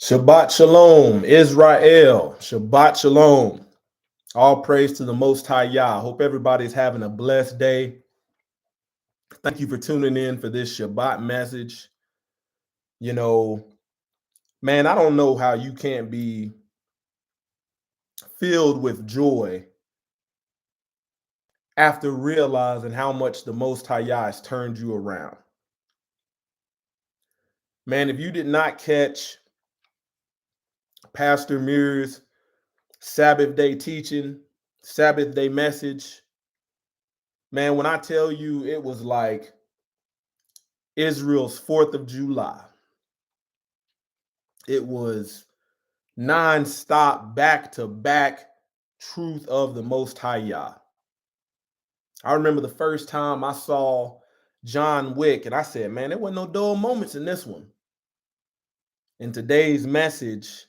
Shabbat Shalom, Israel. Shabbat Shalom. All praise to the Most High Yah. Hope everybody's having a blessed day. Thank you for tuning in for this Shabbat message. You know, man, I don't know how you can't be filled with joy after realizing how much the Most High Yah has turned you around. Man, if you did not catch Pastor Mir's Sabbath Day Teaching, Sabbath Day message, man, when I tell you it was like Israel's 4th of July, it was non-stop, back-to-back truth of the Most High Yah. I remember the first time I saw John Wick, and I said, man, there wasn't no dull moments in this one. In today's message,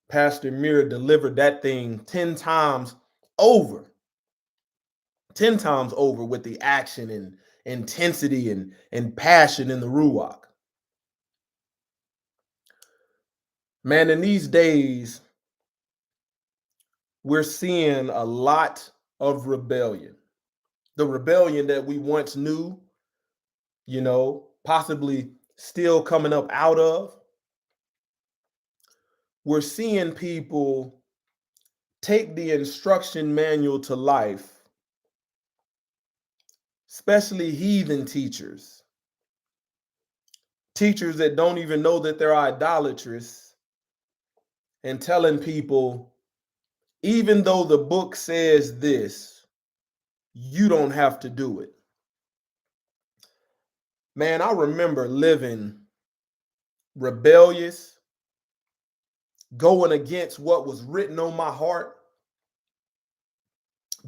Pastor Mir delivered that thing 10 times over. 10 times over with the action and intensity and passion in the Ruach. Man, in these days, we're seeing a lot of rebellion. The rebellion that we once knew, possibly still coming up out of. We're seeing people take the instruction manual to life, especially heathen teachers that don't even know that they're idolatrous, and telling people, even though the book says this, you don't have to do it. Man, I remember living rebellious, going against what was written on my heart,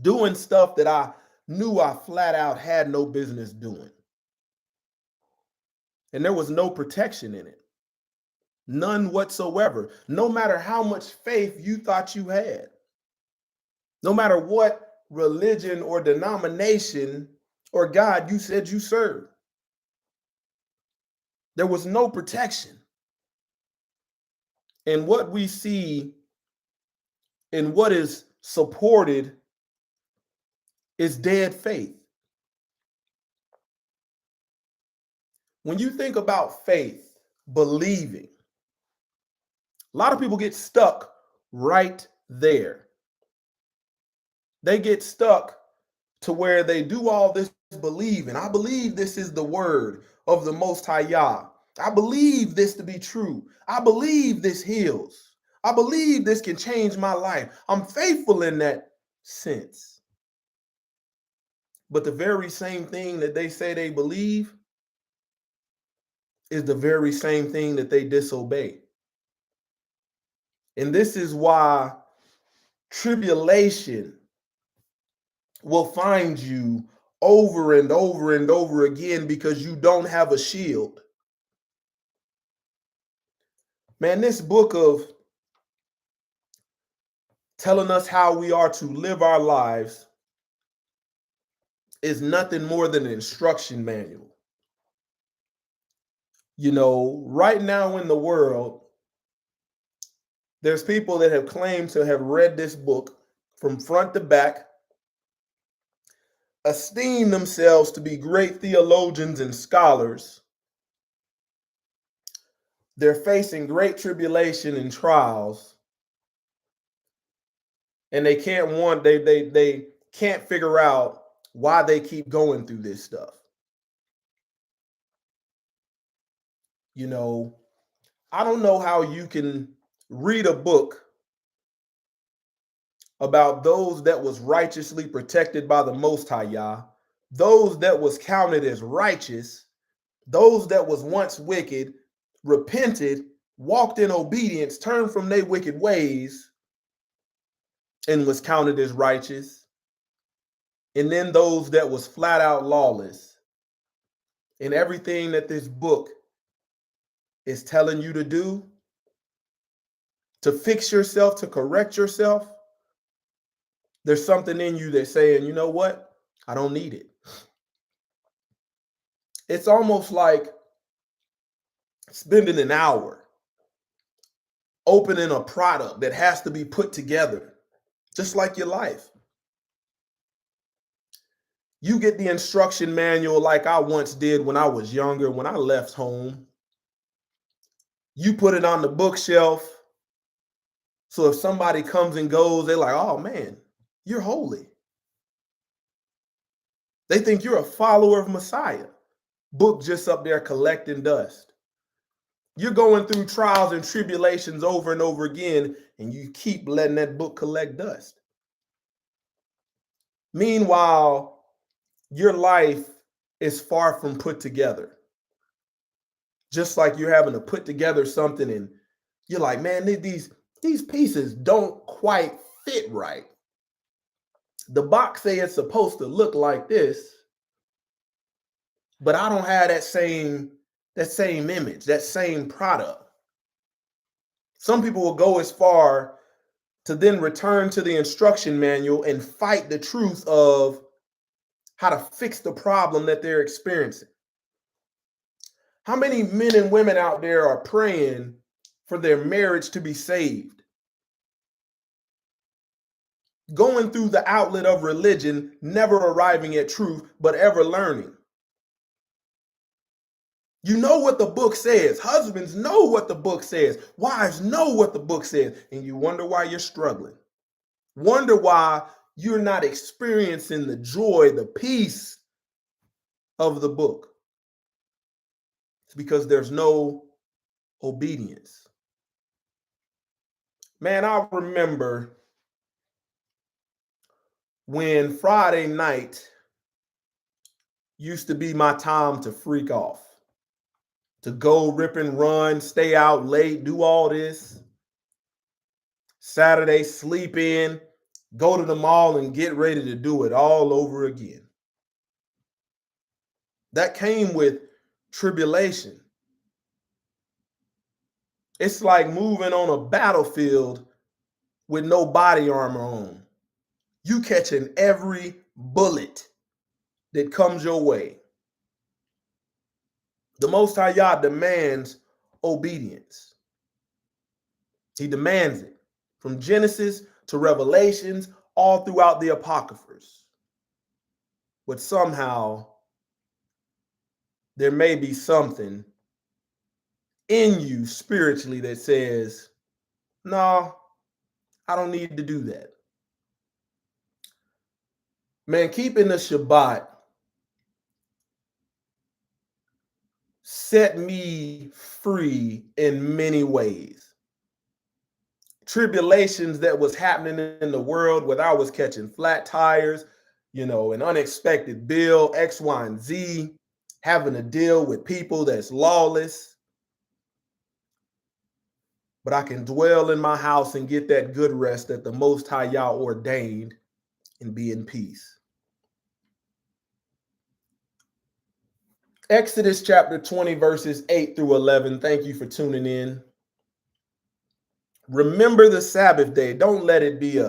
doing stuff that I knew I flat out had no business doing. And there was no protection in it. None whatsoever. No matter how much faith you thought you had. No matter what religion or denomination or God you said you served. There was no protection. And what we see and what is supported is dead faith. When you think about faith, believing, a lot of people get stuck right there. They get stuck to where they do all this believing. I believe this is the word of the Most High Yah. I believe this to be true. I believe this heals. I believe this can change my life. I'm faithful in that sense. But the very same thing that they say they believe is the very same thing that they disobey. And this is why tribulation will find you over and over and over again, because you don't have a shield. Man, this book of telling us how we are to live our lives is nothing more than an instruction manual. Right now in the world, there's people that have claimed to have read this book from front to back, esteem themselves to be great theologians and scholars. They're facing great tribulation and trials, and they can't figure out why they keep going through this stuff. I don't know how you can read a book about those that was righteously protected by the Most High Yah, those that was counted as righteous, those that was once wicked, repented, walked in obedience, turned from their wicked ways, and was counted as righteous. And then those that was flat out lawless. And everything that this book is telling you to do, to fix yourself, to correct yourself, there's something in you that's saying, you know what? I don't need it. It's almost like spending an hour opening a product that has to be put together, just like your life. You get the instruction manual like I once did when I was younger, when I left home. You put it on the bookshelf. So if somebody comes and goes, they're like, oh man, you're holy. They think you're a follower of Messiah. Book just up there collecting dust. You're going through trials and tribulations over and over again, and you keep letting that book collect dust. Meanwhile, your life is far from put together. Just like you're having to put together something and you're like, man, these pieces don't quite fit right. The box say it's supposed to look like this, but I don't have that same image, that same product. Some people will go as far to then return to the instruction manual and fight the truth of how to fix the problem that they're experiencing. How many men and women out there are praying for their marriage to be saved? Going through the outlet of religion, never arriving at truth, but ever learning. You know what the book says. Husbands know what the book says. Wives know what the book says. And you wonder why you're struggling. Wonder why you're not experiencing the joy, the peace of the book. It's because there's no obedience. Man, I remember when Friday night used to be my time to freak off, to go rip and run, stay out late, do all this. Saturday, sleep in, go to the mall and get ready to do it all over again. That came with tribulation. It's like moving on a battlefield with no body armor on. You catching every bullet that comes your way. The Most High Yah demands obedience. He demands it from Genesis to Revelations, all throughout the Apocryphers. But somehow there may be something in you spiritually that says, no, I don't need to do that. Man, keeping the Shabbat set me free in many ways. Tribulations that was happening in the world, whether I was catching flat tires, an unexpected bill, X, Y, and Z, having to deal with people that's lawless. But I can dwell in my house and get that good rest that the Most High Yah ordained and be in peace. Exodus chapter 20, verses 8 through 11. Thank you for tuning in. Remember the Sabbath day. Don't let it be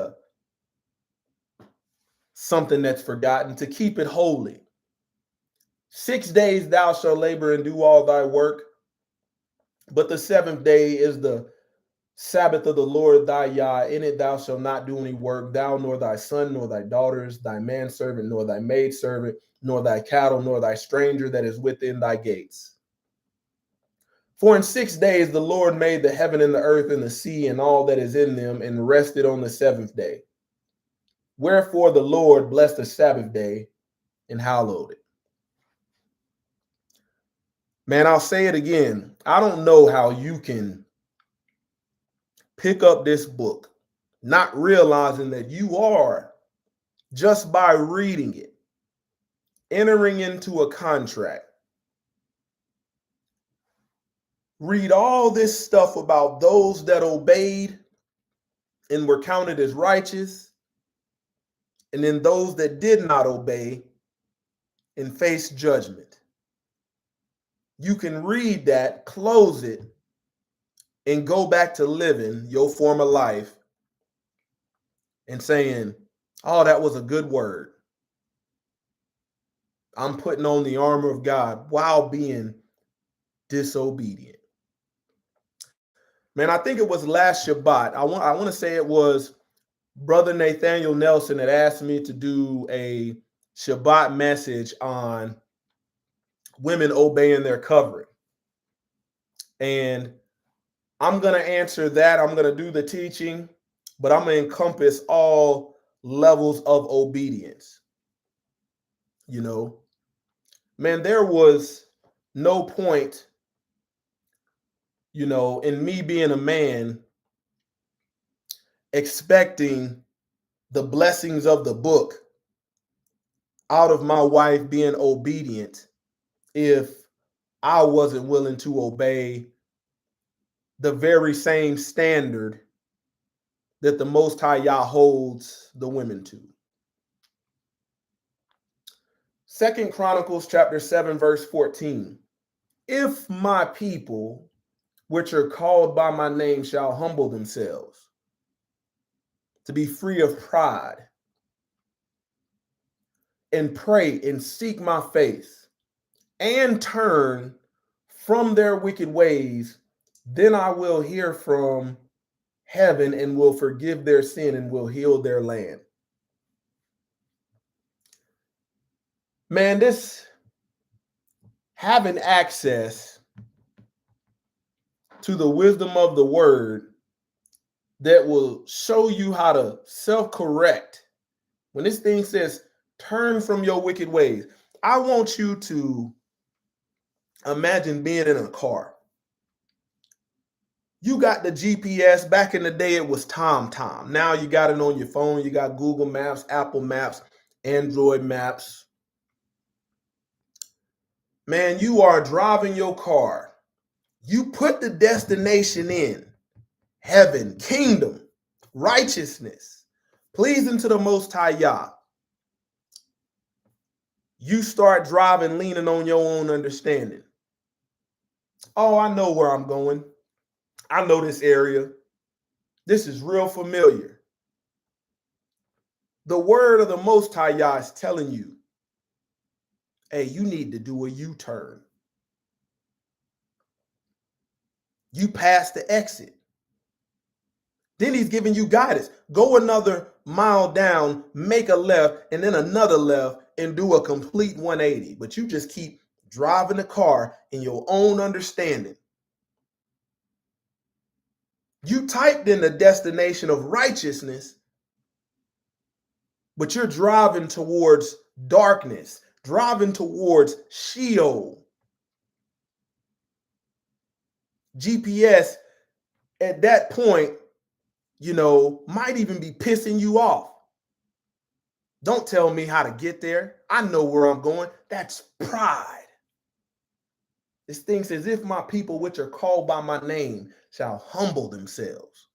something that's forgotten. To keep it holy. 6 days thou shalt labor and do all thy work. But the seventh day is the Sabbath of the Lord thy Yah. In it thou shalt not do any work, thou nor thy son, nor thy daughters, thy manservant, nor thy maidservant, nor thy cattle, nor thy stranger that is within thy gates. For in 6 days the Lord made the heaven and the earth and the sea and all that is in them, and rested on the seventh day. Wherefore the Lord blessed the Sabbath day and hallowed it. Man, I'll say it again. I don't know how you can pick up this book, not realizing that you are, just by reading it, entering into a contract. Read all this stuff about those that obeyed and were counted as righteous, and then those that did not obey and face judgment. You can read that, close it, and go back to living your former life and saying, oh, that was a good word. I'm putting on the armor of God while being disobedient. Man, I think it was last Shabbat. I want to say it was Brother Nathaniel Nelson that asked me to do a Shabbat message on women obeying their covering. And I'm going to answer that. I'm going to do the teaching, but I'm going to encompass all levels of obedience. You know, man, there was no point, in me being a man expecting the blessings of the book out of my wife being obedient if I wasn't willing to obey the very same standard that the Most High Yah holds the women to. 2 Chronicles chapter 7, verse 14. If my people, which are called by my name, shall humble themselves, to be free of pride, and pray and seek my face, and turn from their wicked ways, then I will hear from heaven and will forgive their sin and will heal their land. Man, this having access to the wisdom of the word that will show you how to self-correct. When this thing says, turn from your wicked ways, I want you to imagine being in a car. You got the GPS. Back in the day, it was TomTom. Now you got it on your phone. You got Google Maps, Apple Maps, Android Maps. Man, you are driving your car. You put the destination in heaven, kingdom, righteousness, pleasing to the Most High Yah. You start driving, leaning on your own understanding. Oh, I know where I'm going. I know this area. This is real familiar. The word of the Most High Yah is telling you, hey, you need to do a U-turn. You pass the exit. Then he's giving you guidance. Go another mile down, make a left, and then another left, and do a complete 180. But you just keep driving the car in your own understanding. You typed in the destination of righteousness, but you're driving towards darkness, driving towards Sheol. GPS at that point, might even be pissing you off. Don't tell me how to get there. I know where I'm going. That's pride. This thing says, if my people which are called by my name shall humble themselves.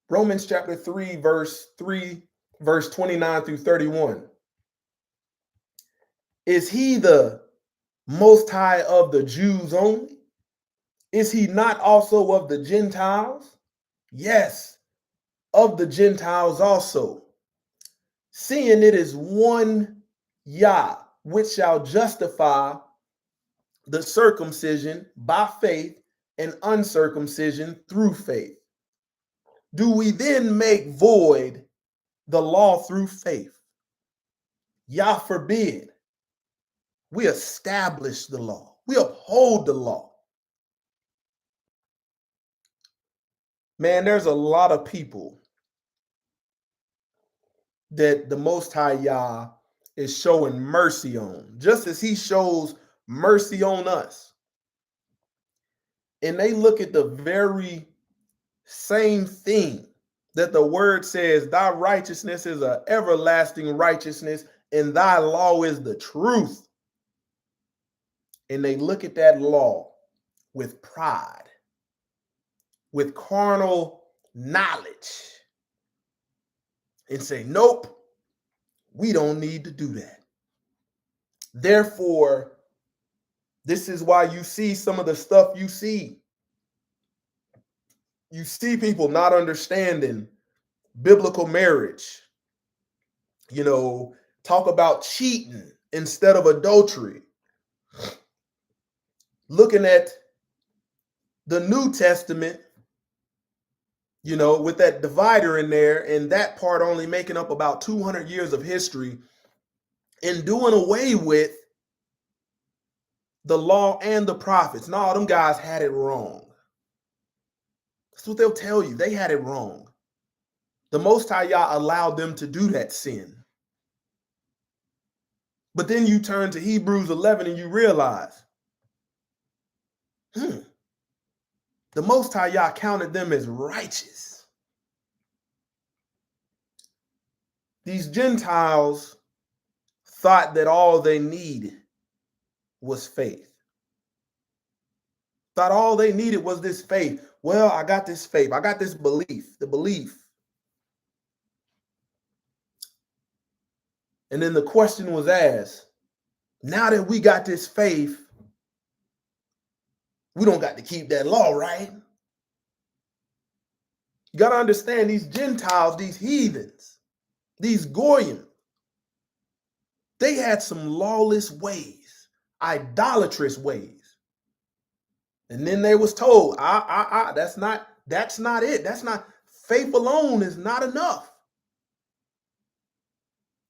Romans chapter 3, verse 29 through 31. Is he the Most High of the Jews only? Is he not also of the Gentiles? Yes, of the Gentiles also. Seeing it is one Yah, which shall justify the circumcision by faith and uncircumcision through faith. Do we then make void the law through faith? Yah forbid. We establish the law. We uphold the law. Man, there's a lot of people that the Most High Yah is showing mercy on, just as he shows mercy on us. And they look at the very same thing that the word says, thy righteousness is an everlasting righteousness, and thy law is the truth. And they look at that law with pride, with carnal knowledge, and say, nope, we don't need to do that. Therefore, this is why you see some of the stuff you see. You see people not understanding biblical marriage. Talk about cheating instead of adultery. Looking at The New Testament, with that divider in there, and that part only making up about 200 years of history, and doing away with the law and the prophets. No, them guys had it wrong. That's what they'll tell you. They had it wrong. The Most High Yah allowed them to do that sin. But then you turn to Hebrews 11 and you realize, the Most High Yah counted them as righteous. These Gentiles thought that all they needed was faith. Thought all they needed was this faith. Well, I got this faith. I got this belief, the belief. And then the question was asked, now that we got this faith, we don't got to keep that law, right? You got to understand, these Gentiles, these heathens, these Goyim, they had some lawless ways, idolatrous ways. And then they was told, that's not it. That's not, faith alone is not enough.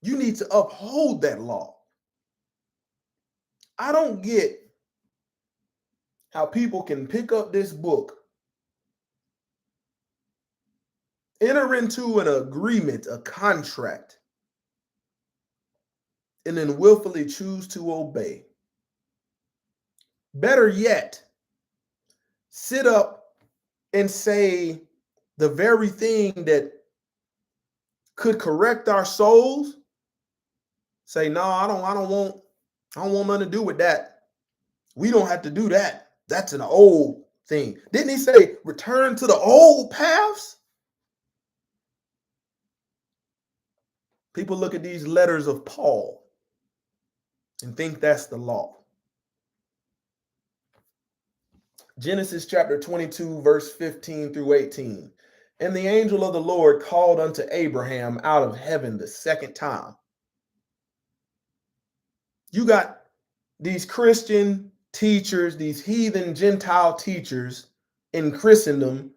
You need to uphold that law. I don't get how people can pick up this book, enter into an agreement, a contract, and then willfully choose to obey. Better yet, sit up and say the very thing that could correct our souls. Say, no, I don't want nothing to do with that. We don't have to do that. That's an old thing. Didn't he say return to the old paths? People look at these letters of Paul and think that's the law. Genesis chapter 22, verse 15 through 18. And the angel of the Lord called unto Abraham out of heaven the second time. You got these Christian teachers, these heathen Gentile teachers in Christendom,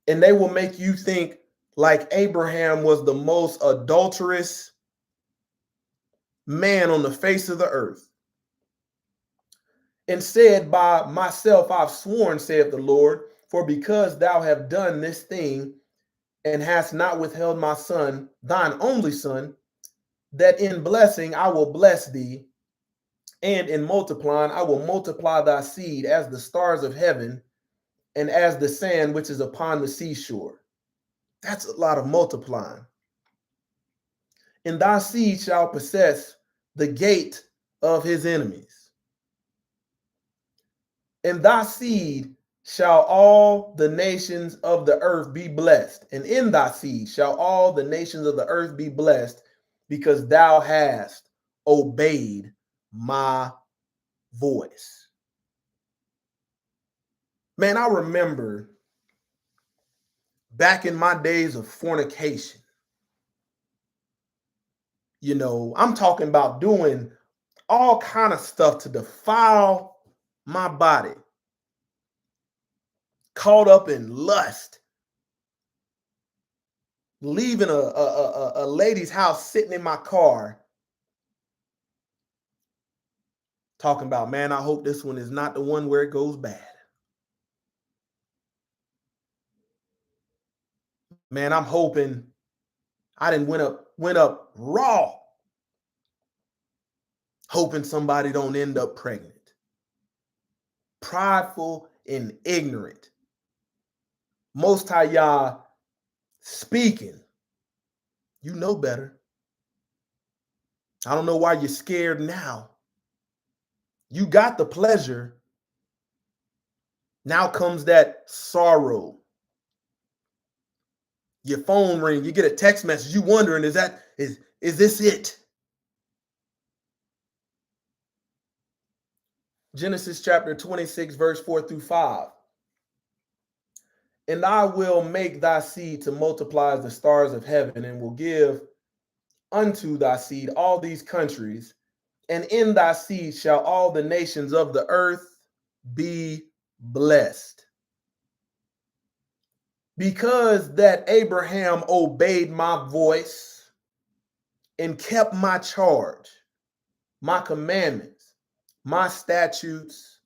and they will make you think like Abraham was the most adulterous man on the face of the earth. And said, by myself I've sworn, saith the Lord, for because thou have done this thing, and hast not withheld my son, thine only son, that in blessing I will bless thee, and in multiplying I will multiply thy seed as the stars of heaven, and as the sand which is upon the seashore. That's a lot of multiplying. And thy seed shall possess the gate of his enemies. In thy seed shall all the nations of the earth be blessed. And in thy seed shall all the nations of the earth be blessed, because thou hast obeyed my voice. Man, I remember back in my days of fornication, I'm talking about doing all kind of stuff to defile my body, caught up in lust, leaving a lady's house, sitting in my car, talking about, man, I hope this one is not the one where it goes bad. Man, I'm hoping I didn't went up raw, hoping somebody don't end up pregnant. Prideful and ignorant. Most High Yah speaking. You know better. I don't know why you're scared now. You got the pleasure. Now comes that sorrow. Your phone ring, you get a text message, you wondering, is this it? Genesis chapter 26, verse 4 through 5. And I will make thy seed to multiply as the stars of heaven, and will give unto thy seed all these countries, and in thy seed shall all the nations of the earth be blessed. Because that Abraham obeyed my voice and kept my charge, my commandments, my statutes,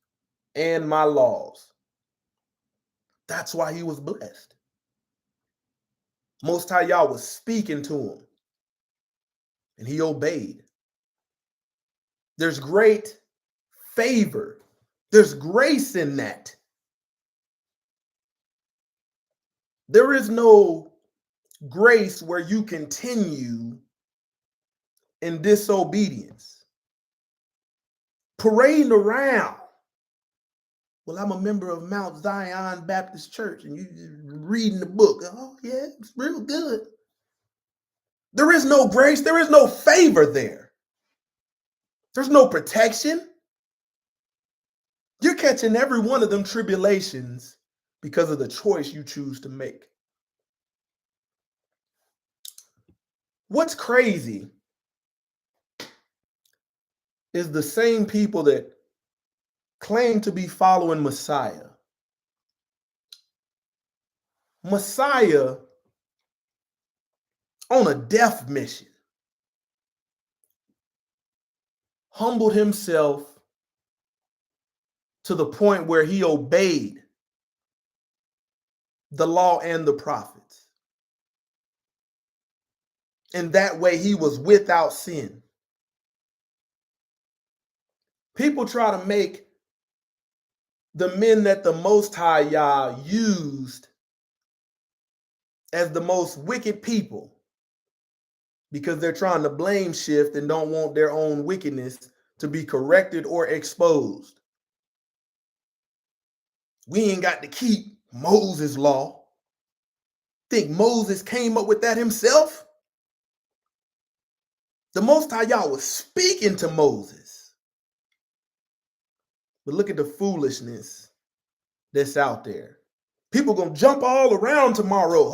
and my laws. That's why he was blessed. Most High Yah was speaking to him, and he obeyed. There's great favor. There's grace in that. There is no grace where you continue in disobedience, parading around. Well, I'm a member of Mount Zion Baptist Church, and you reading the book. Oh, yeah, it's real good. There is no grace. There is no favor there. There's no protection. You're catching every one of them tribulations because of the choice you choose to make. What's crazy is the same people that claim to be following Messiah. Messiah on a death mission humbled himself to the point where he obeyed the law and the prophets. And that way he was without sin. People try to make the men that the Most High Yah used as the most wicked people because they're trying to blame shift and don't want their own wickedness to be corrected or exposed. We ain't got to keep Moses' law. Think Moses came up with that himself? The Most High Yah was speaking to Moses. But look at the foolishness that's out there. People gonna jump all around tomorrow.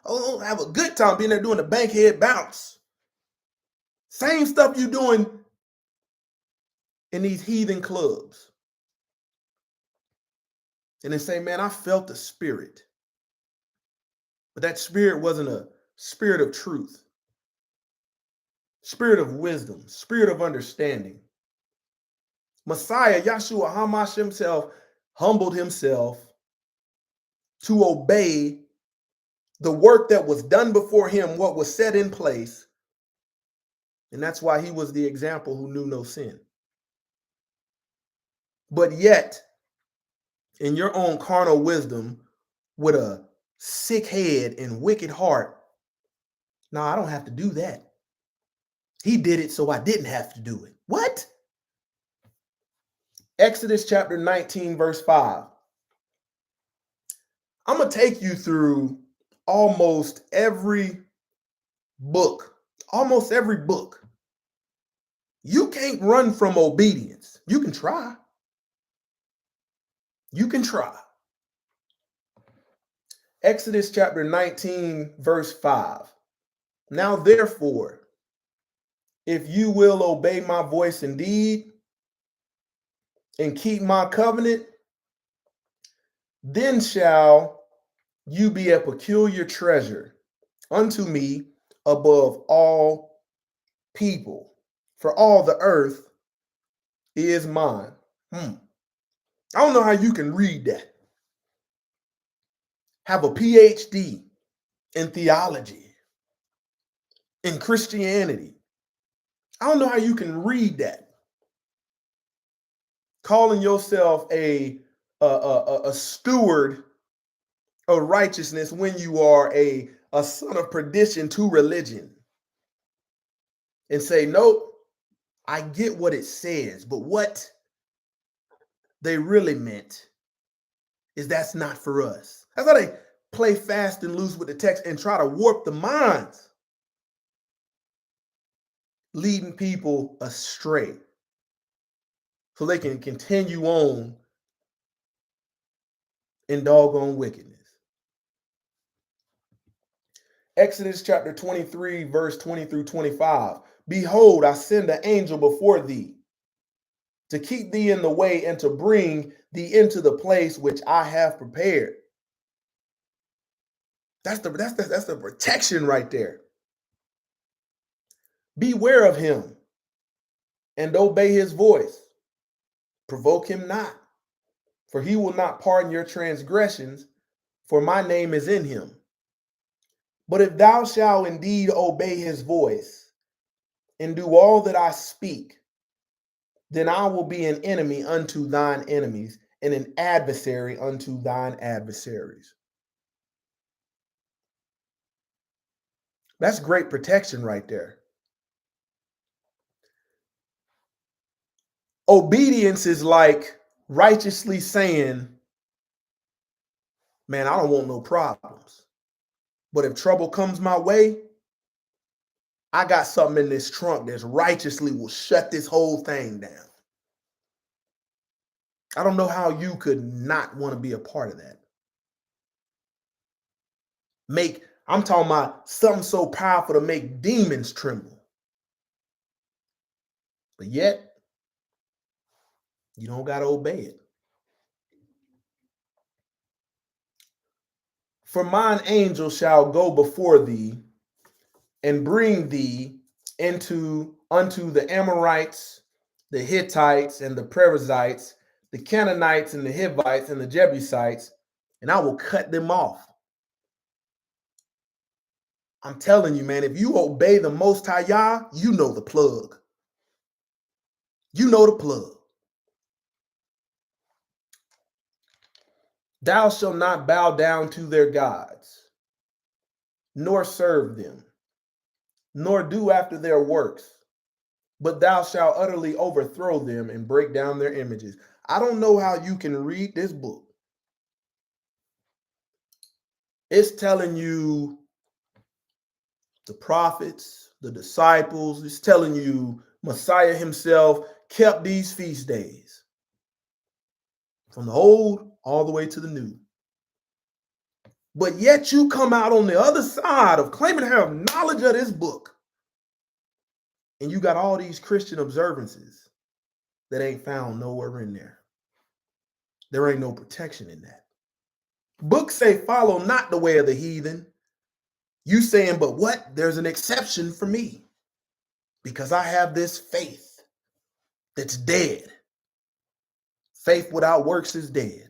Oh, have a good time being there doing the bankhead bounce. Same stuff you doing in these heathen clubs. And they say, man, I felt the spirit. But that spirit wasn't a spirit of truth, spirit of wisdom, spirit of understanding. Messiah, Yahshua Hamash himself, humbled himself to obey the work that was done before him, what was set in place. And that's why he was the example who knew no sin. But yet, in your own carnal wisdom, with a sick head and wicked heart, no, I don't have to do that. He did it, so I didn't have to do it. What? Exodus chapter 19, verse 5. I'm going to take you through almost every book. Almost every book. You can't run from obedience. You can try. You can try. Exodus chapter 19, verse 5. Now, therefore, if you will obey my voice indeed and keep my covenant, then shall you be a peculiar treasure unto me above all people, for all the earth is mine. I don't know how you can read that. Have a PhD in theology, in Christianity. I don't know how you can read that. Calling yourself a steward of righteousness when you are a son of perdition to religion. And say, nope, I get what it says, but what they really meant is that's not for us. That's how they play fast and loose with the text and try to warp the minds, leading people astray so they can continue on in doggone wickedness. Exodus chapter 23, verse 20 through 25. Behold, I send an angel before thee, to keep thee in the way and to bring thee into the place which I have prepared. That's the protection right there. Beware of him and obey his voice. Provoke him not, for he will not pardon your transgressions, for my name is in him. But if thou shalt indeed obey his voice and do all that I speak, then I will be an enemy unto thine enemies and an adversary unto thine adversaries. That's great protection right there. Obedience is like righteously saying, man, I don't want no problems. But if trouble comes my way, I got something in this trunk that righteously will shut this whole thing down. I don't know how you could not want to be a part of that. I'm talking about something so powerful to make demons tremble. But yet, you don't got to obey it. For mine angel shall go before thee and bring thee unto the Amorites, the Hittites, and the Perizzites, the Canaanites, and the Hivites, and the Jebusites, and I will cut them off. I'm telling you, man, if you obey the Most High Yah, you know the plug. You know the plug. Thou shalt not bow down to their gods, nor serve them, nor do after their works, but thou shalt utterly overthrow them and break down their images. I don't know how you can read this book. It's telling you the prophets, the disciples, it's telling you Messiah himself kept these feast days from the old all the way to the new. But yet you come out on the other side of claiming to have knowledge of this book, and you got all these Christian observances that ain't found nowhere in there. There ain't no protection in that. Books say, follow not the way of the heathen. You saying, but what? There's an exception for me because I have this faith that's dead. Faith without works is dead.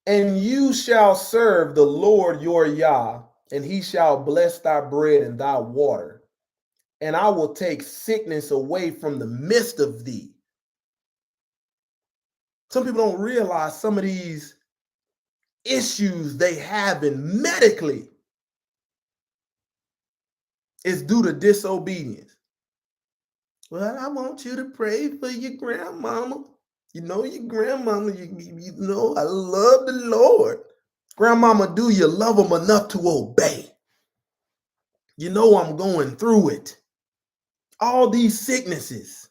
And you shall serve the Lord your Yah, and he shall bless thy bread and thy water. And I will take sickness away from the midst of thee. Some people don't realize some of these issues they have in medically is due to disobedience. Well, I want you to pray for your grandmama. You know your grandmama, you know, I love the Lord. Grandmama, do you love him enough to obey? You know I'm going through it. All these sicknesses.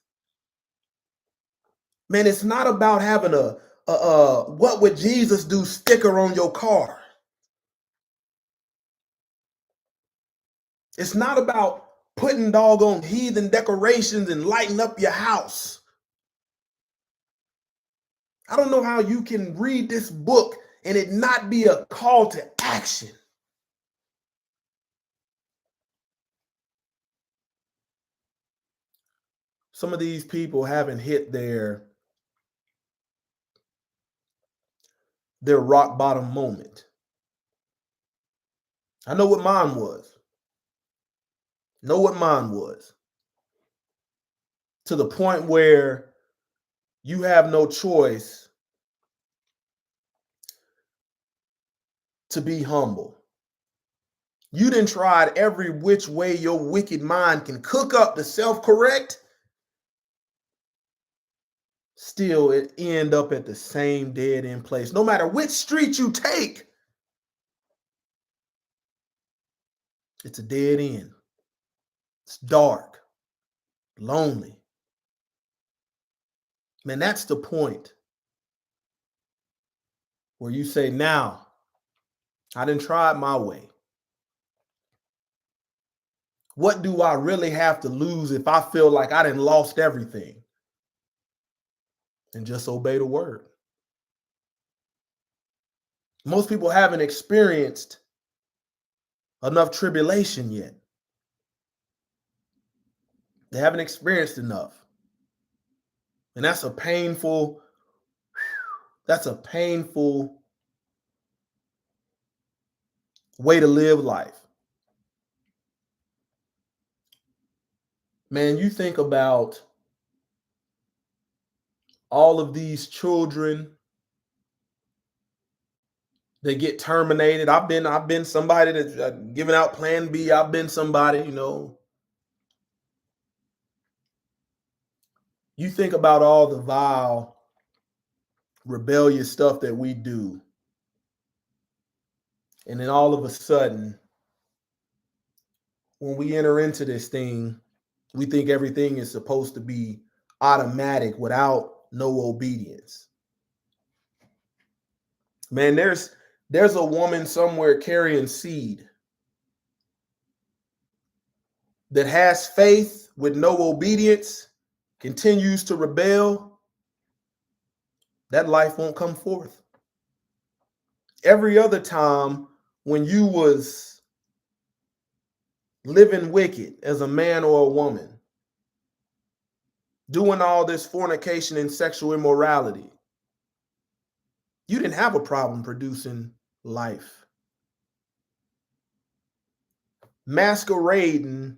Man, it's not about having a what would Jesus do sticker on your car. It's not about putting doggone heathen decorations and lighting up your house. I don't know how you can read this book and it not be a call to action. Some of these people haven't hit their rock bottom moment. I know what mine was. Know what mine was. To the point where you have no choice to be humble. You done tried every which way your wicked mind can cook up to self-correct. Still, it end up at the same dead end place. No matter which street you take, it's a dead end. It's dark, lonely. Man, that's the point where you say, now, I done tried my way. What do I really have to lose if I feel like I done lost everything? And just obey the word. Most people haven't experienced enough tribulation yet. They haven't experienced enough. And that's a painful way to live life. Man, you think about all of these children that get terminated. I've been somebody that's giving out Plan B. I've been somebody, You think about all the vile, rebellious stuff that we do. And then all of a sudden, when we enter into this thing, we think everything is supposed to be automatic without no obedience. Man, there's a woman somewhere carrying seed that has faith with no obedience, continues to rebel. That life won't come forth. Every other time when you was living wicked as a man or a woman, doing all this fornication and sexual immorality, you didn't have a problem producing life. Masquerading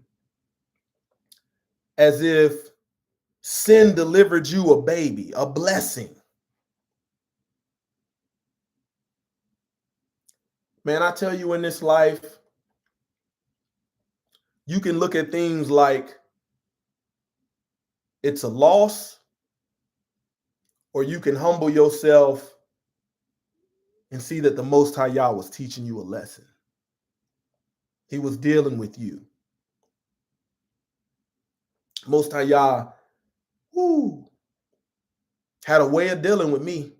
as if sin delivered you a baby, a blessing. Man, I tell you, in this life, you can look at things like it's a loss, or you can humble yourself and see that the Most High Yah was teaching you a lesson. He was dealing with you. Most High Yah had a way of dealing with me.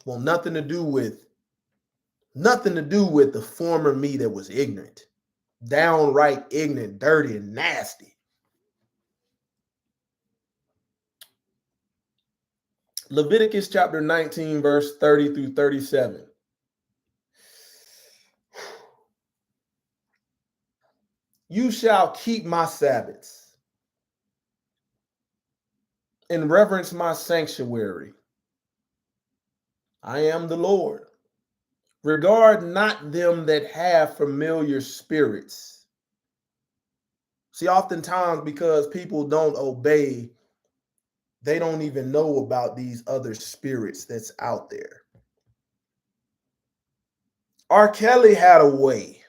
Well, nothing to do with the former me that was ignorant, downright ignorant, dirty, and nasty. Leviticus chapter 19, verse 30 through 37. You shall keep my Sabbaths and reverence my sanctuary. I am the Lord. Regard not them that have familiar spirits. See, oftentimes because people don't obey, they don't even know about these other spirits that's out there. R. Kelly had a way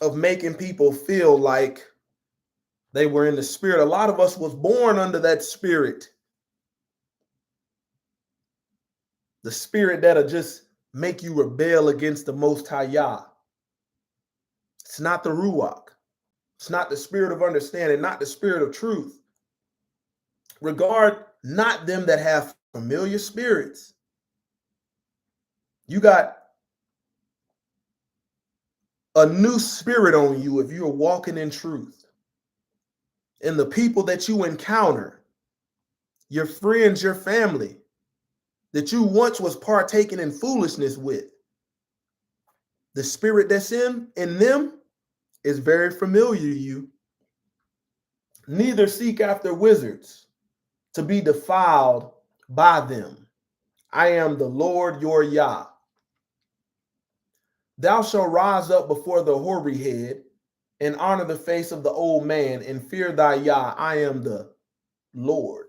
of making people feel like they were in the spirit. A lot of us was born under that spirit. The spirit that'll just make you rebel against the Most High Yah. It's not the Ruach. It's not the spirit of understanding, not the spirit of truth. Regard not them that have familiar spirits. You got a new spirit on you if you're walking in truth. And the people that you encounter, your friends, your family, that you once was partaking in foolishness with, the spirit that's in them is very familiar to you. Neither seek after wizards to be defiled by them. I am the Lord your Yah. Thou shalt rise up before the hoary head and honor the face of the old man and fear thy Yah. I am the Lord.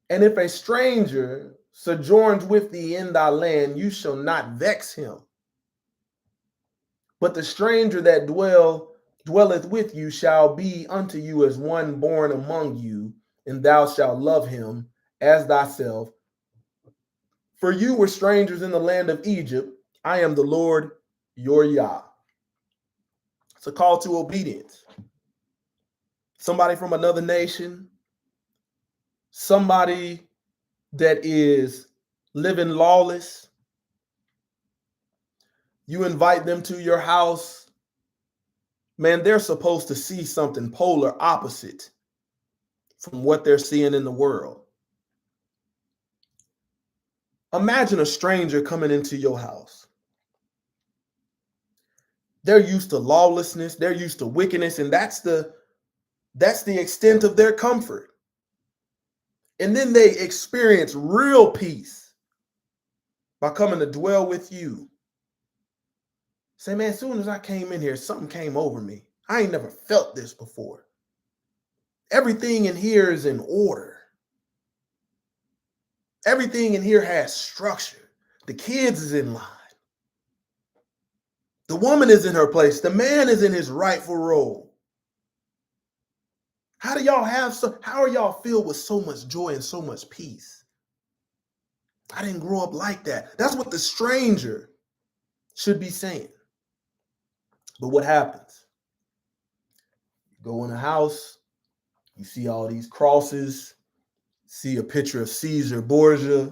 And if a stranger sojourns with thee in thy land, you shall not vex him. But the stranger that dwelleth with you shall be unto you as one born among you, and thou shalt love him as thyself. For you were strangers in the land of Egypt. I am the Lord your Yah. It's a call to obedience. Somebody from another nation, somebody that is living lawless, You invite them to your house, man, they're supposed to see something polar opposite from what they're seeing in the world. Imagine a stranger coming into your house. They're used to lawlessness, they're used to wickedness, and that's the extent of their comfort. And then they experience real peace by coming to dwell with you. Say, man, as soon as I came in here, something came over me. I ain't never felt this before. Everything in here is in order. Everything in here has structure. The kids is in line. The woman is in her place. The man is in his rightful role. How are y'all filled with so much joy and so much peace? I didn't grow up like that. That's what the stranger should be saying. But what happens? You go in a house, you see all these crosses, see a picture of Caesar Borgia.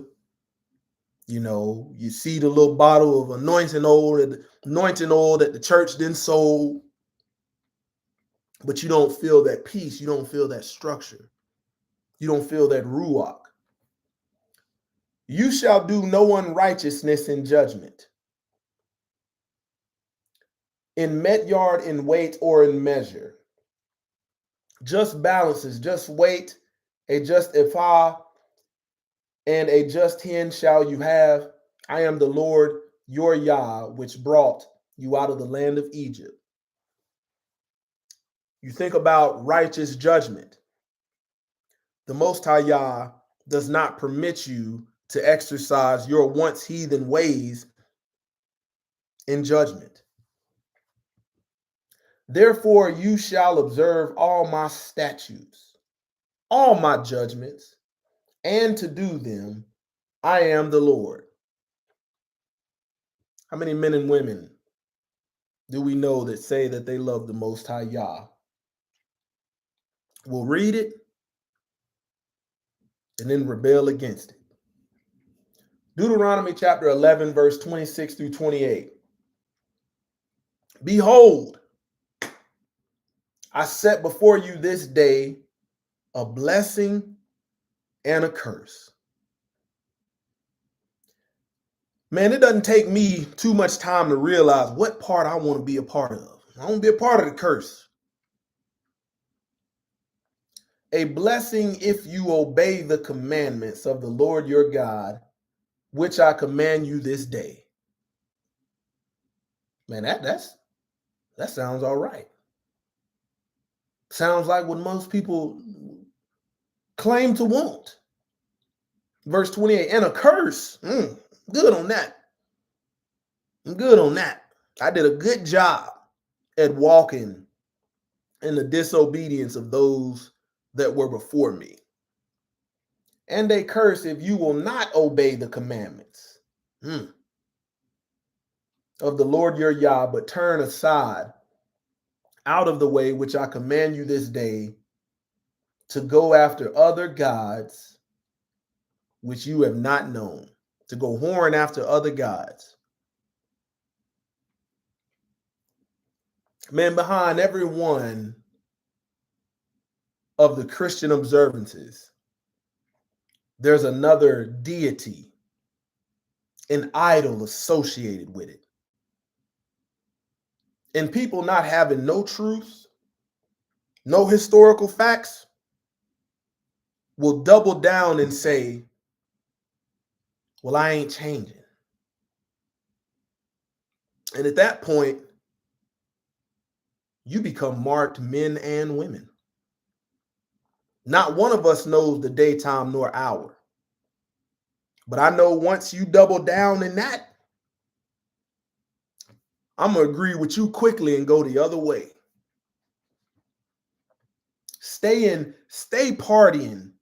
You know, you see the little bottle of anointing oil that the church then sold. But you don't feel that peace. You don't feel that structure. You don't feel that ruach. You shall do no unrighteousness in judgment, in met yard, in weight, or in measure. Just balances, just weight, a just ephah, and a just hin shall you have. I am the Lord your Yah, which brought you out of the land of Egypt. You think about righteous judgment. The Most High Yah does not permit you to exercise your once heathen ways in judgment. Therefore, you shall observe all my statutes, all my judgments, and to do them. I am the Lord. How many men and women do we know that say that they love the Most High Yah? Will read it and then rebel against it. Deuteronomy chapter 11, verse 26 through 28. Behold, I set before you this day a blessing and a curse. Man, it doesn't take me too much time to realize what part I want to be a part of. I want to be a part of the curse. A blessing if you obey the commandments of the Lord your God, which I command you this day. Man, that sounds all right. Sounds like what most people claim to want. Verse 28, and a curse. Good on that. I'm good on that. I did a good job at walking in the disobedience of those that were before me. And a curse if you will not obey the commandments of the Lord your Yah, but turn aside out of the way which I command you this day to go after other gods which you have not known, to go whoring after other gods. Man, behind every one of the Christian observances, there's another deity, an idol associated with it. And people not having no truth, no historical facts, will double down and say, well, I ain't changing. And at that point, you become marked men and women. Not one of us knows the daytime nor hour. But I know once you double down in that, I'm going to agree with you quickly and go the other way. Stay partying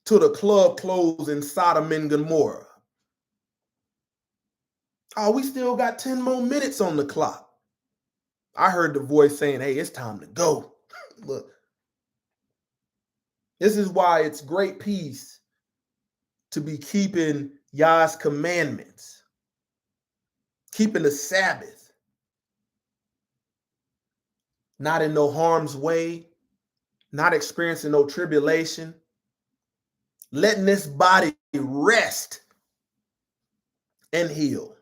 till the club closed in Sodom and Gomorrah. Oh, we still got 10 more minutes on the clock. I heard the voice saying, hey, it's time to go. Look, this is why it's great peace to be keeping Yah's commandments. keeping the Sabbath, not in no harm's way, not experiencing no tribulation, letting this body rest and heal.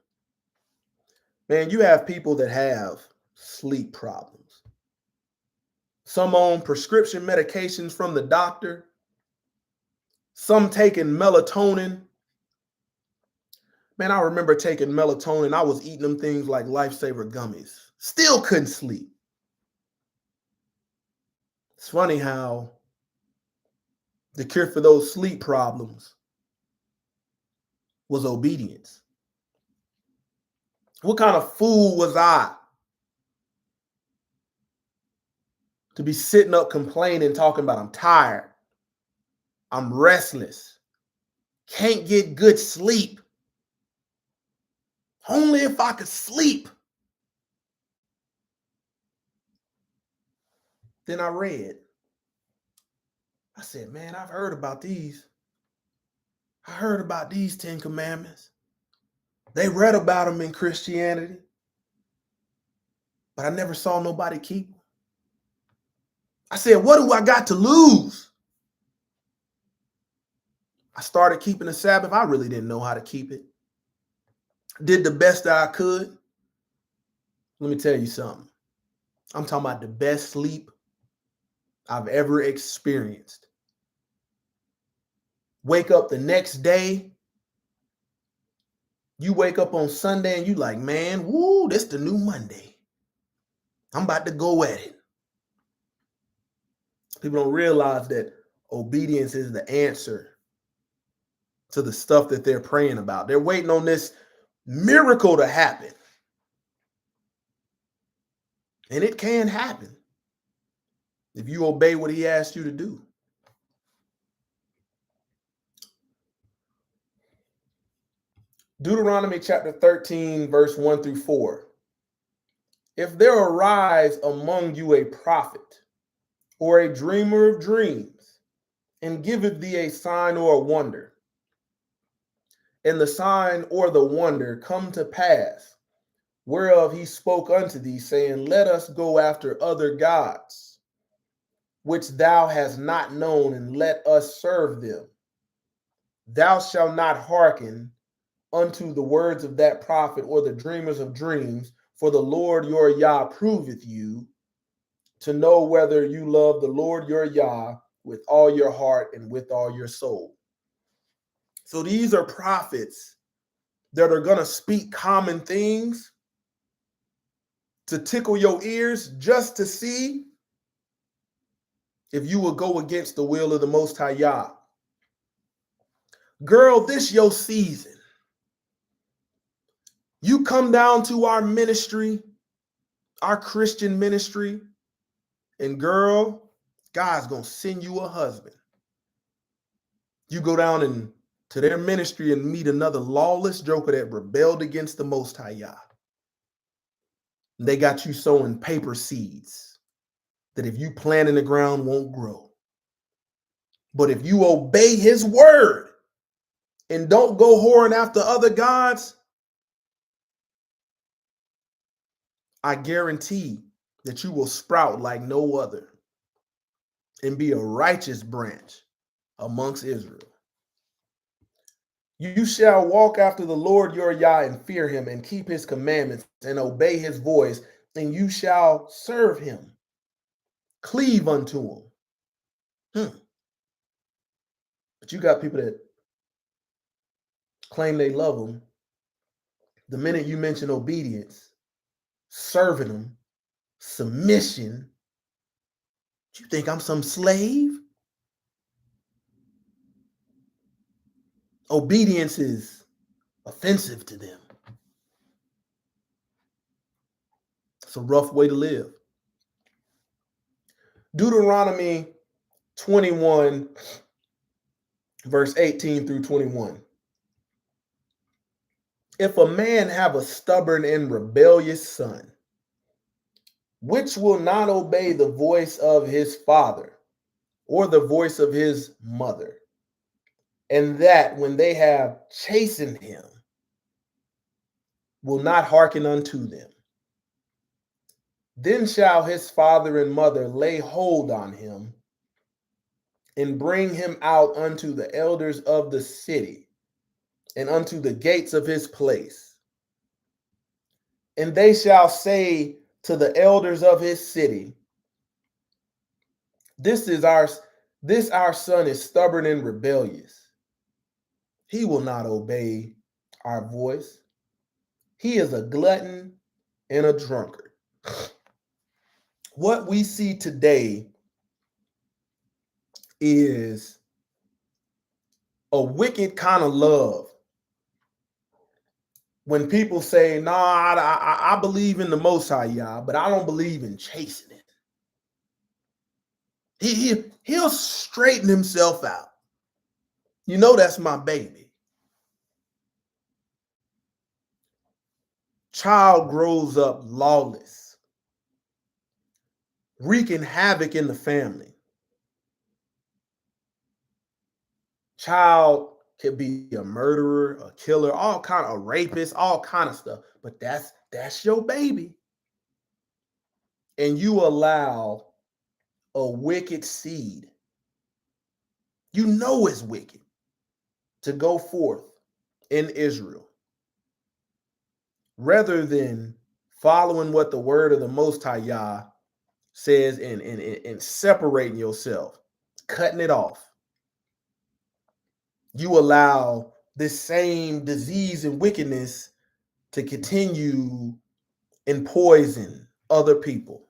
Man, you have people that have sleep problems. Some on prescription medications from the doctor, some taking melatonin. Man, I remember taking melatonin. I was eating them things like Lifesaver gummies. Still couldn't sleep. It's funny how the cure for those sleep problems was obedience. What kind of fool was I to be sitting up complaining, talking about I'm tired, I'm restless, can't get good sleep. Only if I could sleep. Then I read. I said, man, I've heard about these. I heard about these 10 commandments. They read about them in Christianity, but I never saw nobody keep them. I said, what do I got to lose? I started keeping the Sabbath. I really didn't know how to keep it. Did the best that I could. Let me tell you something. I'm talking about the best sleep I've ever experienced. Wake up the next day. You wake up on Sunday and you like, man, woo, this the new Monday. I'm about to go at it. People don't realize that obedience is the answer to the stuff that they're praying about. They're waiting on this miracle to happen. And it can happen if you obey what he asked you to do. Deuteronomy chapter 13, verse 1 through 4. If there arise among you a prophet or a dreamer of dreams, and giveth thee a sign or a wonder, and the sign or the wonder come to pass, whereof he spoke unto thee, saying, let us go after other gods, which thou hast not known, and let us serve them. Thou shalt not hearken unto the words of that prophet or the dreamers of dreams, for the Lord your Yah proveth you to know whether you love the Lord your Yah with all your heart and with all your soul. So these are prophets that are going to speak common things to tickle your ears just to see if you will go against the will of the Most High Yah. Girl, this your season. You come down to our ministry, our Christian ministry, and girl, God's going to send you a husband. You go down and to their ministry and meet another lawless joker that rebelled against the Most High Yah. They got you sowing paper seeds that if you plant in the ground won't grow. But if you obey his word and don't go whoring after other gods, I guarantee that you will sprout like no other and be a righteous branch amongst Israel. You shall walk after the Lord your Yah and fear him and keep his commandments and obey his voice, and you shall serve him. Cleave unto him. But you got people that claim they love him. The minute you mention obedience, serving him, submission, you think I'm some slave? Obedience is offensive to them. It's a rough way to live. Deuteronomy 21, verse 18 through 21. If a man have a stubborn and rebellious son, which will not obey the voice of his father or the voice of his mother, and that when they have chastened him, will not hearken unto them. Then shall his father and mother lay hold on him and bring him out unto the elders of the city and unto the gates of his place. And they shall say to the elders of his city, This our son is stubborn and rebellious. He will not obey our voice. He is a glutton and a drunkard. What we see today is a wicked kind of love. When people say, "Nah, I believe in the Most High, Yah, but I don't believe in chasing it." He'll straighten himself out. You know that's my baby. Child grows up lawless, wreaking havoc in the family. Child could be a murderer, a killer, all kind of rapist, all kind of stuff. But that's your baby. And you allow a wicked seed, you know it's wicked, to go forth in Israel. Rather than following what the word of the Most High Yah says and separating yourself, cutting it off, you allow this same disease and wickedness to continue and poison other people.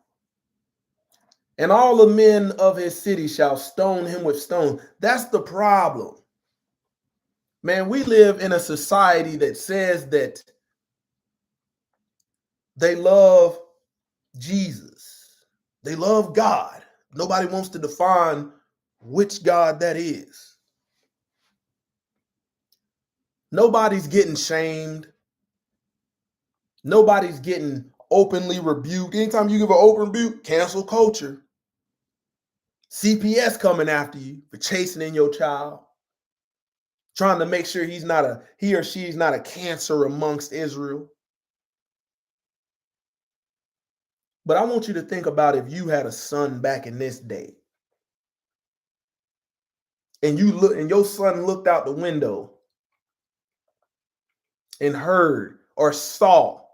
And all the men of his city shall stone him with stones. That's the problem. Man, we live in a society that says that they love Jesus. They love God. Nobody wants to define which God that is. Nobody's getting shamed. Nobody's getting openly rebuked. Anytime you give an open rebuke, cancel culture. CPS coming after you for chastening your child, trying to make sure he or she's not a cancer amongst Israel. But I want you to think about if you had a son back in this day, and your son looked out the window and heard or saw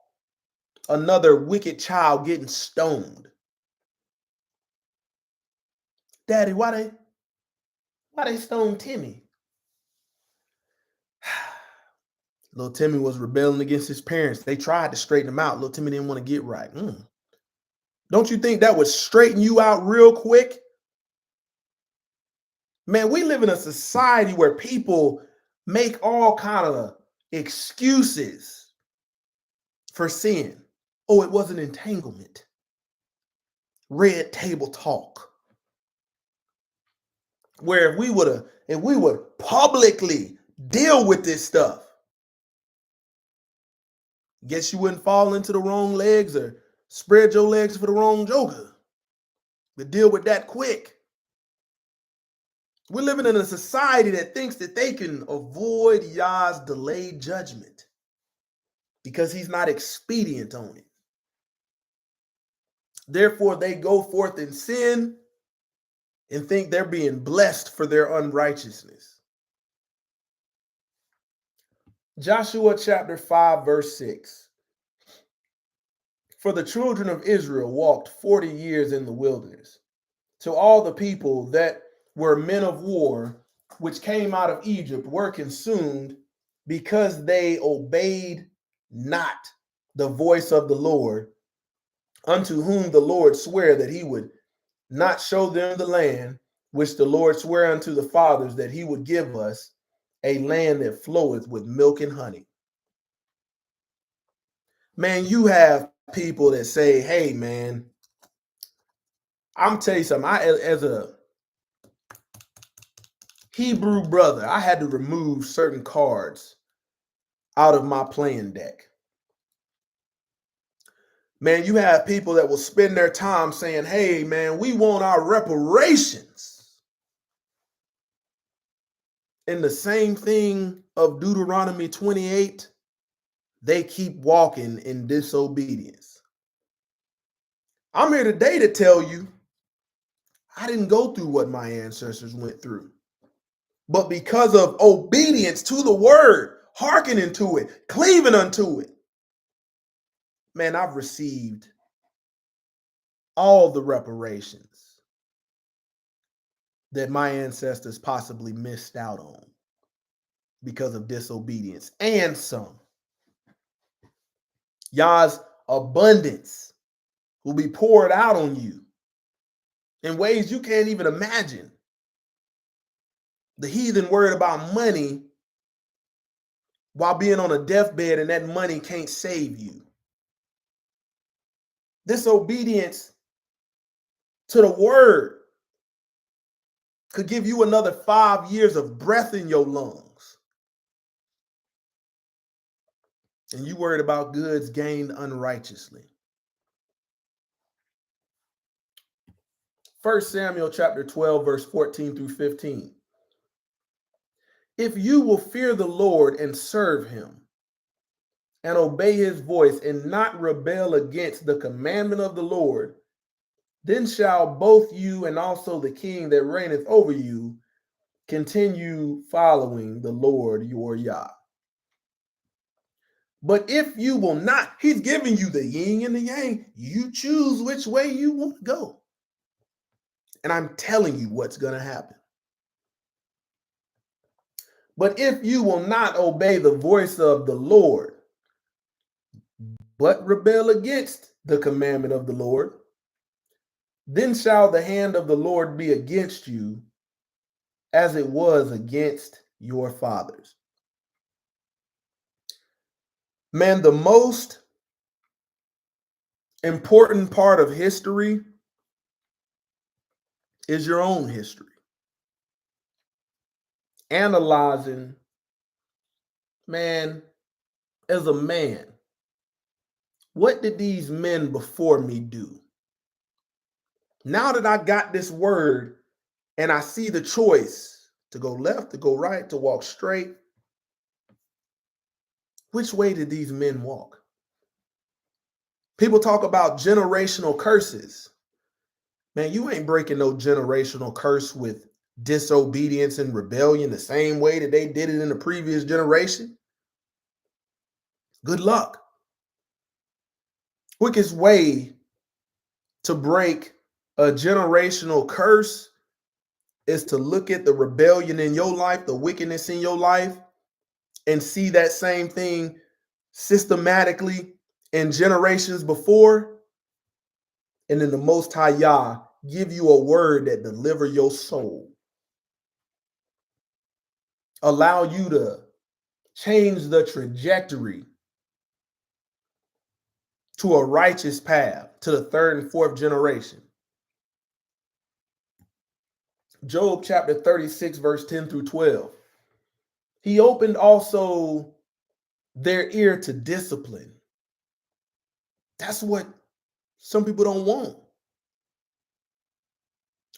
another wicked child getting stoned. Daddy, why they stone Timmy? Little Timmy was rebelling against his parents. They tried to straighten him out. Little Timmy didn't want to get right. Don't you think that would straighten you out real quick? Man, we live in a society where people make all kind of excuses for sin. Oh, it was an entanglement. Red table talk. Where if we would publicly deal with this stuff, guess you wouldn't fall into the wrong legs or spread your legs for the wrong joker. But deal with that quick. We're living in a society that thinks that they can avoid Yah's delayed judgment because he's not expedient on it. Therefore, they go forth in sin and think they're being blessed for their unrighteousness. Joshua chapter 5, verse 6. For the children of Israel walked 40 years in the wilderness, till all the people that were men of war, which came out of Egypt, were consumed, because they obeyed not the voice of the Lord, unto whom the Lord sware that he would not show them the land which the Lord sware unto the fathers that he would give us, a land that floweth with milk and honey. Man, you have people that say, hey, man, I'm telling you something. As a Hebrew brother, I had to remove certain cards out of my playing deck. Man, you have people that will spend their time saying, hey, man, we want our reparations. And the same thing of Deuteronomy 28, they keep walking in disobedience. I'm here today to tell you I didn't go through what my ancestors went through. But because of obedience to the word, hearkening to it, cleaving unto it, man, I've received all the reparations that my ancestors possibly missed out on because of disobedience, and some. Yah's abundance will be poured out on you in ways you can't even imagine. The heathen worried about money while being on a deathbed, and that money can't save you. Disobedience to the word could give you another 5 years of breath in your lungs. And you worried about goods gained unrighteously. 1 Samuel chapter 12, verse 14 through 15. If you will fear the Lord and serve him, and obey his voice, and not rebel against the commandment of the Lord, then shall both you and also the king that reigneth over you continue following the Lord your Yah. But if you will not, he's giving you the yin and the yang. You choose which way you want to go. And I'm telling you what's going to happen. But if you will not obey the voice of the Lord, but rebel against the commandment of the Lord, then shall the hand of the Lord be against you as it was against your fathers. Man, the most important part of history is your own history. Analyzing, man, as a man, what did these men before me do? Now that I got this word and I see the choice to go left, to go right, to walk straight, which way did these men walk? People talk about generational curses. Man, you ain't breaking no generational curse with disobedience and rebellion the same way that they did it in the previous generation. Good luck. Quickest way to break a generational curse is to look at the rebellion in your life, the wickedness in your life, and see that same thing systematically in generations before. And then the Most High Yah give you a word that deliver your soul. Allow you to change the trajectory to a righteous path to the third and fourth generation. Job chapter 36, verse 10 through 12. He opened also their ear to discipline. That's what some people don't want.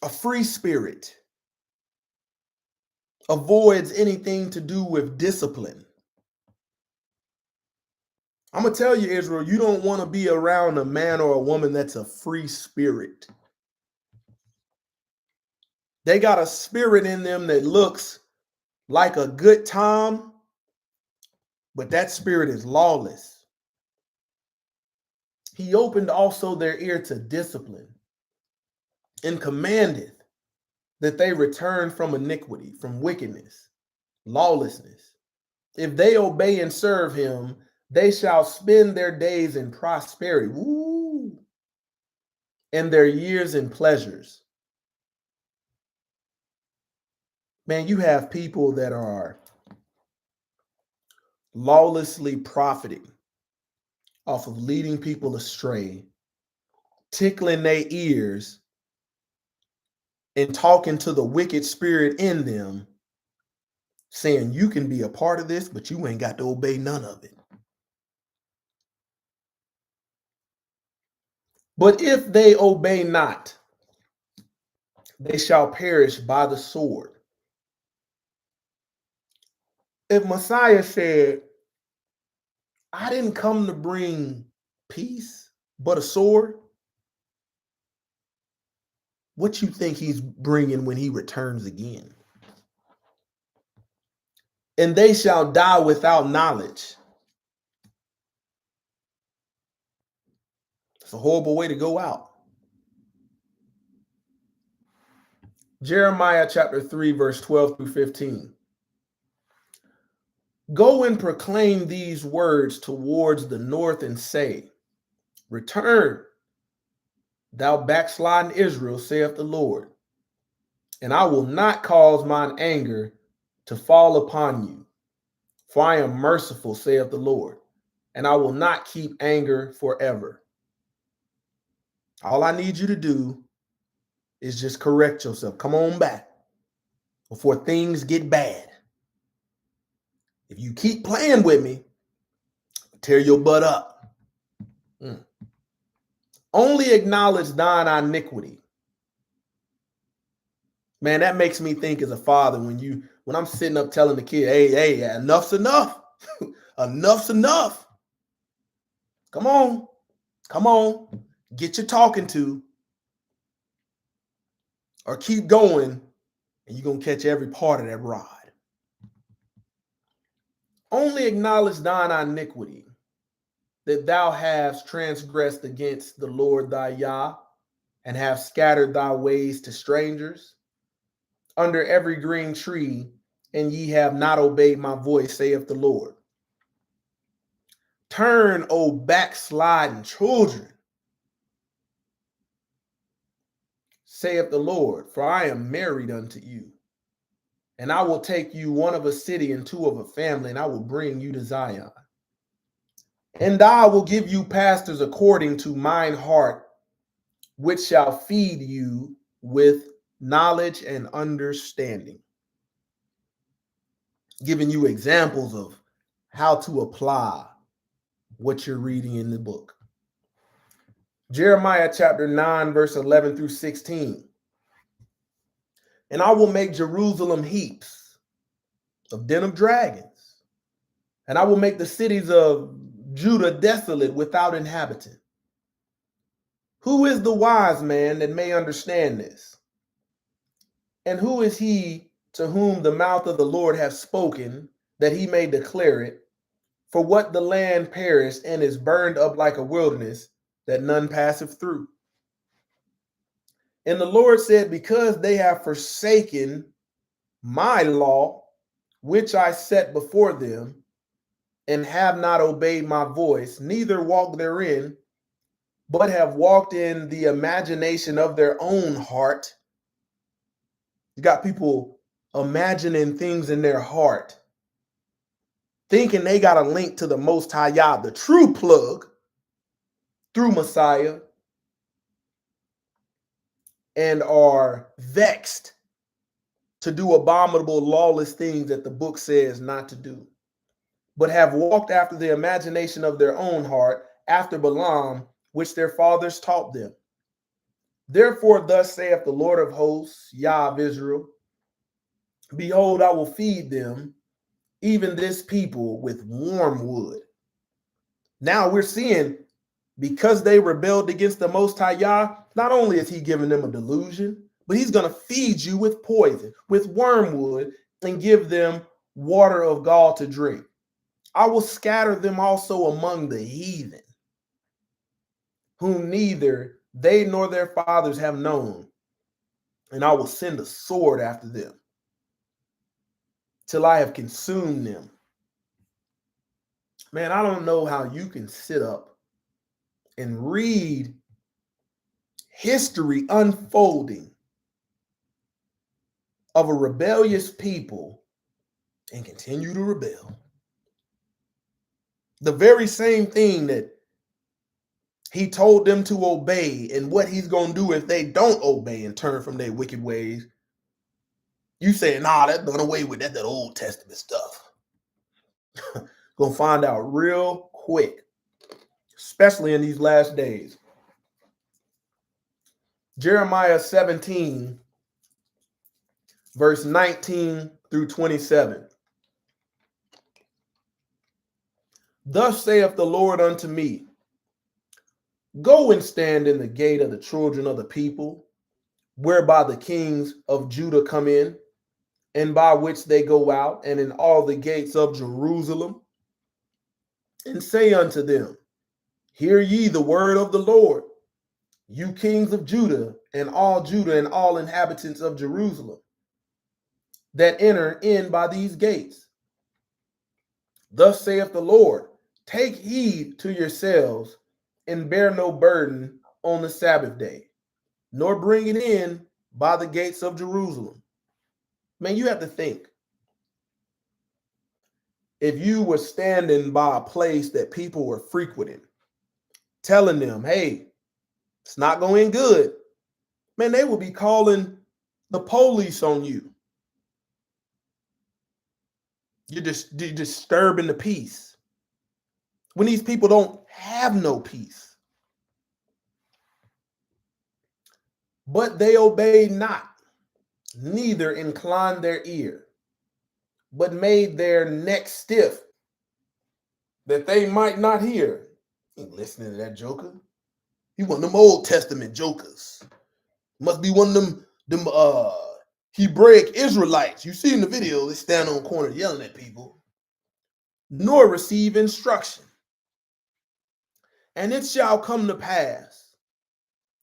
A free spirit avoids anything to do with discipline. I'm going to tell you, Israel, you don't want to be around a man or a woman that's a free spirit. They got a spirit in them that looks like a good time, but that spirit is lawless. He opened also their ear to discipline and commanded that they return from iniquity, from wickedness, lawlessness. If they obey and serve him, they shall spend their days in prosperity, woo, and their years in pleasures. Man, you have people that are lawlessly profiting off of leading people astray, tickling their ears, and talking to the wicked spirit in them, saying you can be a part of this, but you ain't got to obey none of it. But if they obey not, they shall perish by the sword. If Messiah said, I didn't come to bring peace, but a sword. What you think he's bringing when he returns again? And they shall die without knowledge. It's a horrible way to go out. Jeremiah chapter 3, verse 12 through 15. Go and proclaim these words towards the north and say, return, thou backsliding Israel, saith the Lord, and I will not cause mine anger to fall upon you. For I am merciful, saith the Lord, and I will not keep anger forever. All I need you to do is just correct yourself. Come on back before things get bad. If you keep playing with me, I'll tear your butt up. Only acknowledge thine iniquity. Man, that makes me think as a father when I'm sitting up telling the kid, hey, enough's enough. Enough's enough. Come on. Get your talking to, or keep going, and you're going to catch every part of that rod. Only acknowledge thine iniquity, that thou hast transgressed against the Lord thy Yah, and have scattered thy ways to strangers, under every green tree, and ye have not obeyed my voice, saith the Lord. Turn, O backsliding children, saith the Lord, for I am married unto you. And I will take you one of a city and two of a family, and I will bring you to Zion. And I will give you pastors according to mine heart, which shall feed you with knowledge and understanding. Giving you examples of how to apply what you're reading in the book. Jeremiah chapter 9, verse 11 through 16. And I will make Jerusalem heaps of den of dragons, and I will make the cities of Judah desolate without inhabitant. Who is the wise man that may understand this? And who is he to whom the mouth of the Lord hath spoken, that he may declare it? For what the land perished and is burned up like a wilderness, that none passeth through. And the Lord said, because they have forsaken my law, which I set before them, and have not obeyed my voice, neither walked therein, but have walked in the imagination of their own heart. You got people imagining things in their heart, thinking they got a link to the Most High Yah, the true plug, through Messiah, and are vexed to do abominable, lawless things that the book says not to do, but have walked after the imagination of their own heart, after Balaam, which their fathers taught them. Therefore, thus saith the Lord of hosts, Yah of Israel, behold, I will feed them, even this people, with warm wood. Now we're seeing, because they rebelled against the Most High Yah, not only is he giving them a delusion, but he's going to feed you with poison, with wormwood, and give them water of gall to drink. I will scatter them also among the heathen, whom neither they nor their fathers have known, and I will send a sword after them, till I have consumed them. Man, I don't know how you can sit up and read history unfolding of a rebellious people and continue to rebel. The very same thing that he told them to obey, and what he's going to do if they don't obey and turn from their wicked ways. You say, nah, that's done away with, that Old Testament stuff. Gonna find out real quick, especially in these last days. Jeremiah 17, verse 19 through 27. Thus saith the Lord unto me, go and stand in the gate of the children of the people, whereby the kings of Judah come in, and by which they go out, and in all the gates of Jerusalem, and say unto them, hear ye the word of the Lord, you kings of Judah, and all inhabitants of Jerusalem, that enter in by these gates. Thus saith the Lord, take heed to yourselves, and bear no burden on the Sabbath day, nor bring it in by the gates of Jerusalem. Man, you have to think. If you were standing by a place that people were frequenting, telling them, hey, it's not going good, man, they would be calling the police on you. You're disturbing the peace. When these people don't have no peace. But they obeyed not, neither inclined their ear, but made their neck stiff, that they might not hear. Ain't listening to that joker. He one of them Old Testament jokers. Must be one of them Hebraic Israelites. You see in the video, they stand on the corner yelling at people. Nor receive instruction. And it shall come to pass,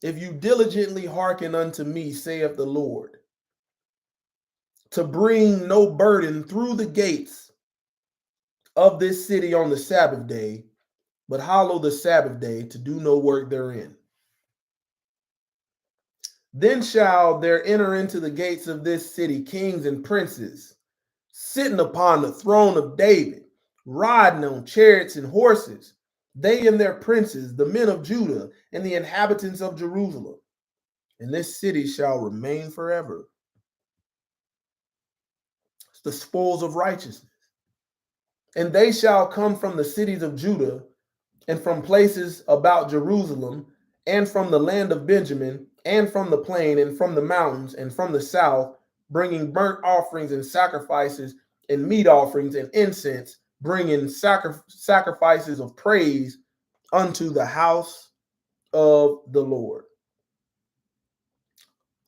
if you diligently hearken unto me, saith the Lord, to bring no burden through the gates of this city on the Sabbath day, but hallow the Sabbath day to do no work therein. Then shall there enter into the gates of this city kings and princes, sitting upon the throne of David, riding on chariots and horses, they and their princes, the men of Judah, and the inhabitants of Jerusalem. And this city shall remain forever. It's the spoils of righteousness. And they shall come from the cities of Judah, and from places about Jerusalem, and from the land of Benjamin, and from the plain, and from the mountains, and from the south, bringing burnt offerings and sacrifices, and meat offerings and incense, bringing sacrifices of praise unto the house of the Lord.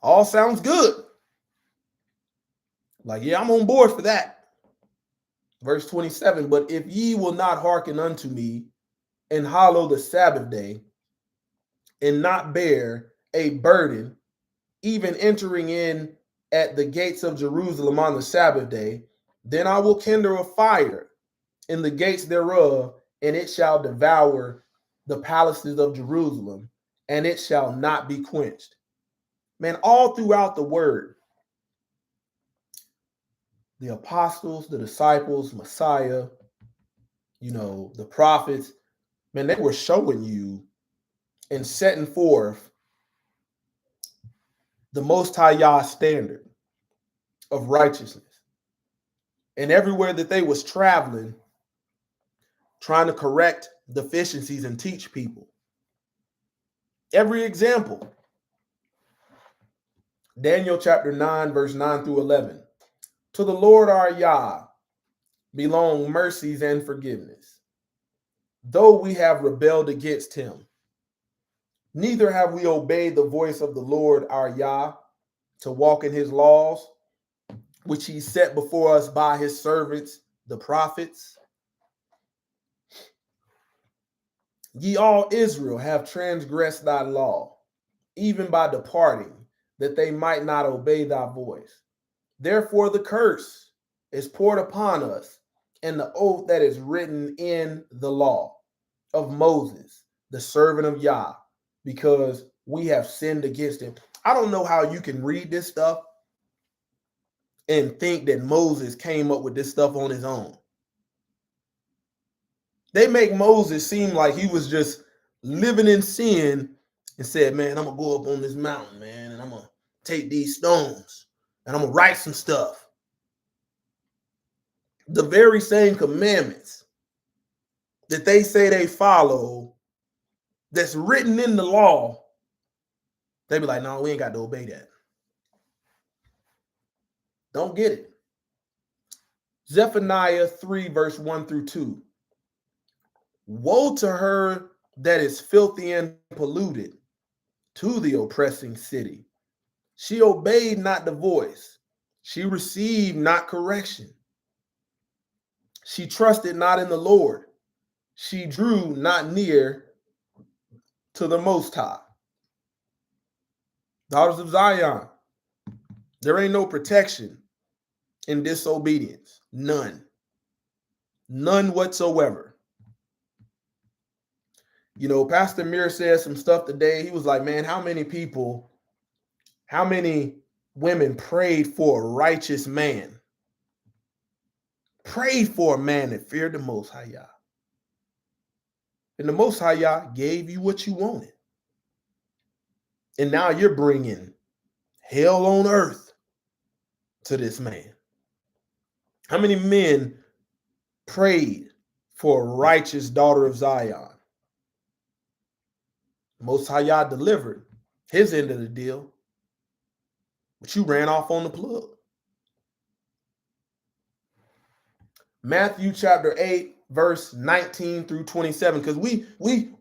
All sounds good. Like, yeah, I'm on board for that. Verse 27, but if ye will not hearken unto me, and hallow the Sabbath day, and not bear a burden, even entering in at the gates of Jerusalem on the Sabbath day, then I will kindle a fire in the gates thereof, and it shall devour the palaces of Jerusalem, and it shall not be quenched. Man, all throughout the word, the apostles, the disciples, Messiah, the prophets, man, they were showing you and setting forth the Most High Yah standard of righteousness. And everywhere that they was traveling, trying to correct deficiencies and teach people. Every example. Daniel chapter 9, verse 9 through 11. To the Lord our Yah belong mercies and forgiveness, though we have rebelled against him. Neither have we obeyed the voice of the Lord our Yah to walk in his laws, which he set before us by his servants, the prophets. Ye all Israel have transgressed thy law, even by departing, that they might not obey thy voice. Therefore the curse is poured upon us, and the oath that is written in the law of Moses, the servant of Yah, because we have sinned against him. I don't know how you can read this stuff and think that Moses came up with this stuff on his own. They make Moses seem like he was just living in sin and said, man, I'm going to go up on this mountain, man, and I'm going to take these stones and I'm going to write some stuff. The very same commandments that they say they follow, that's written in the law, they be like, no, we ain't got to obey that. Don't get it. Zephaniah 3, verse 1 through 2. Woe to her that is filthy and polluted, to the oppressing city. She obeyed not the voice. She received not correction. She trusted not in the Lord. She drew not near to the Most High. Daughters of Zion, there ain't no protection in disobedience. None. None whatsoever. You know, Pastor Muir said some stuff today. He was like, man, how many women prayed for a righteous man? Prayed for a man that feared the Most High Yah. And the Most High Yah gave you what you wanted. And now you're bringing hell on earth to this man. How many men prayed for a righteous daughter of Zion? Most High Yah delivered his end of the deal, but you ran off on the plug. Matthew chapter 8, verse 19 through 27, because we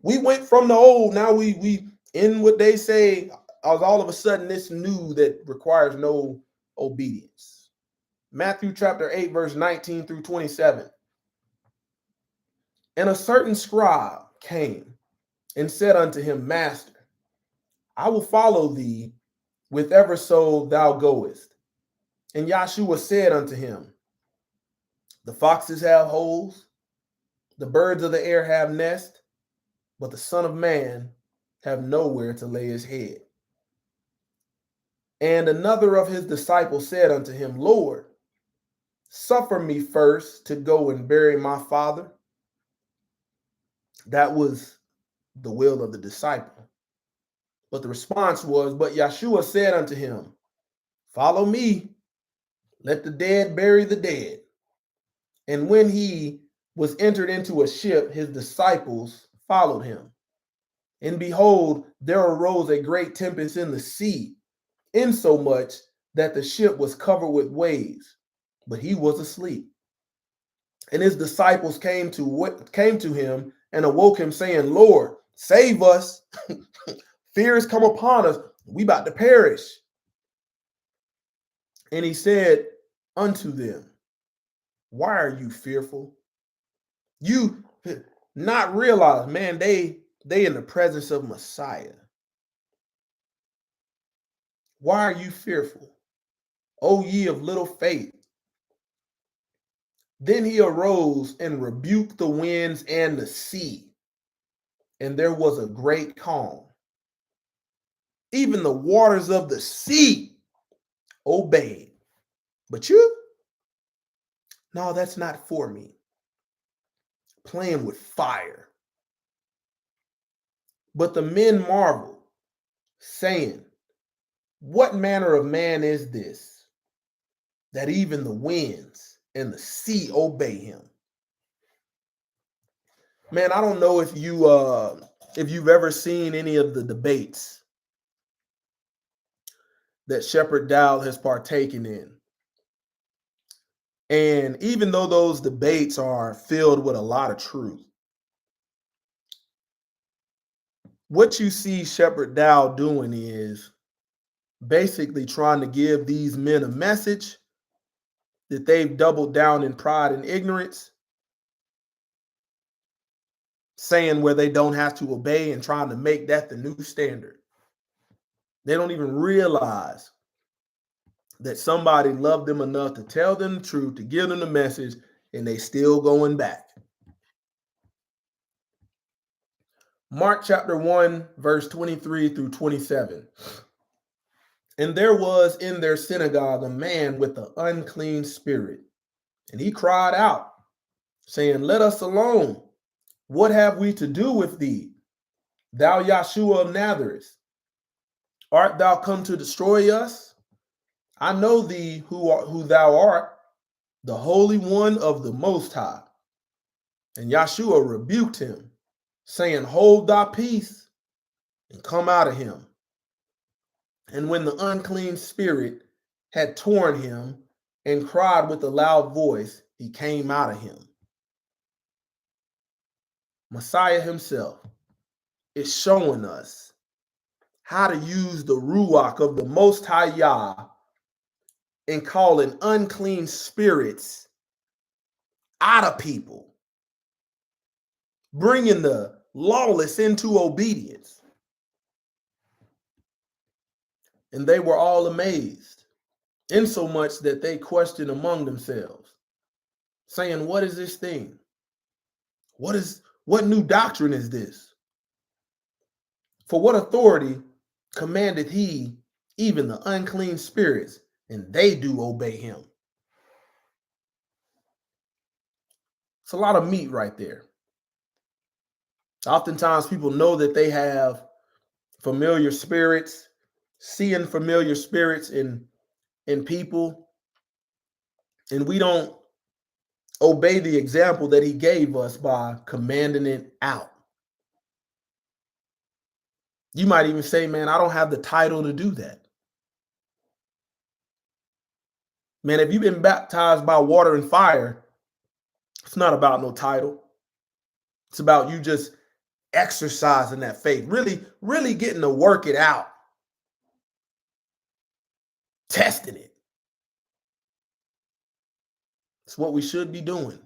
went from the old, now we in what they say, all of a sudden this new that requires no obedience. Matthew chapter 8, verse 19 through 27. And a certain scribe came and said unto him, Master, I will follow thee whitherso thou goest. And Yahshua said unto him, the foxes have holes, the birds of the air have nests, but the Son of Man have nowhere to lay his head. And another of his disciples said unto him, Lord, suffer me first to go and bury my father. That was the will of the disciple. But the response was, but Yahshua said unto him, follow me, let the dead bury the dead. And when he was entered into a ship, his disciples followed him. And behold, there arose a great tempest in the sea, insomuch that the ship was covered with waves, but he was asleep. And his disciples came to him and awoke him, saying, Lord, save us. Fear has come upon us. We about to perish. And he said unto them, why are you fearful? You not realize, man, they in the presence of Messiah. Why are you fearful, O ye of little faith? Then he arose and rebuked the winds and the sea, and there was a great calm. Even the waters of the sea obeyed. But you? No, that's not for me. Playing with fire. But the men marveled, saying, what manner of man is this, that even the winds and the sea obey him? Man, I don't know if you've ever seen any of the debates that Shepherd Dowd has partaken in. And even though those debates are filled with a lot of truth, what you see Shepherd Dowd doing is basically trying to give these men a message that they've doubled down in pride and ignorance, saying where they don't have to obey and trying to make that the new standard. They don't even realize that somebody loved them enough to tell them the truth, to give them the message, and they still going back. Mark chapter 1, verse 23 through 27. And there was in their synagogue a man with an unclean spirit, and he cried out, saying, let us alone. What have we to do with thee, thou Yahshua of Nazareth? Art thou come to destroy us? I know thee who thou art, the Holy One of the Most High. And Yahshua rebuked him, saying, hold thy peace and come out of him. And when the unclean spirit had torn him and cried with a loud voice, he came out of him. Messiah himself is showing us how to use the Ruach of the Most High Yah and calling unclean spirits out of people, bringing the lawless into obedience. And they were all amazed, insomuch that they questioned among themselves, saying, "What is this thing? What new doctrine is this? For what authority commandeth he even the unclean spirits, and they do obey him?" It's a lot of meat right there. Oftentimes people know that they have familiar spirits, seeing familiar spirits in people, and we don't obey the example that he gave us by commanding it out. You might even say, "Man, I don't have the title to do that." Man, if you've been baptized by water and fire, it's not about no title. It's about you just exercising that faith, really getting to work it out, testing it. It's what we should be doing.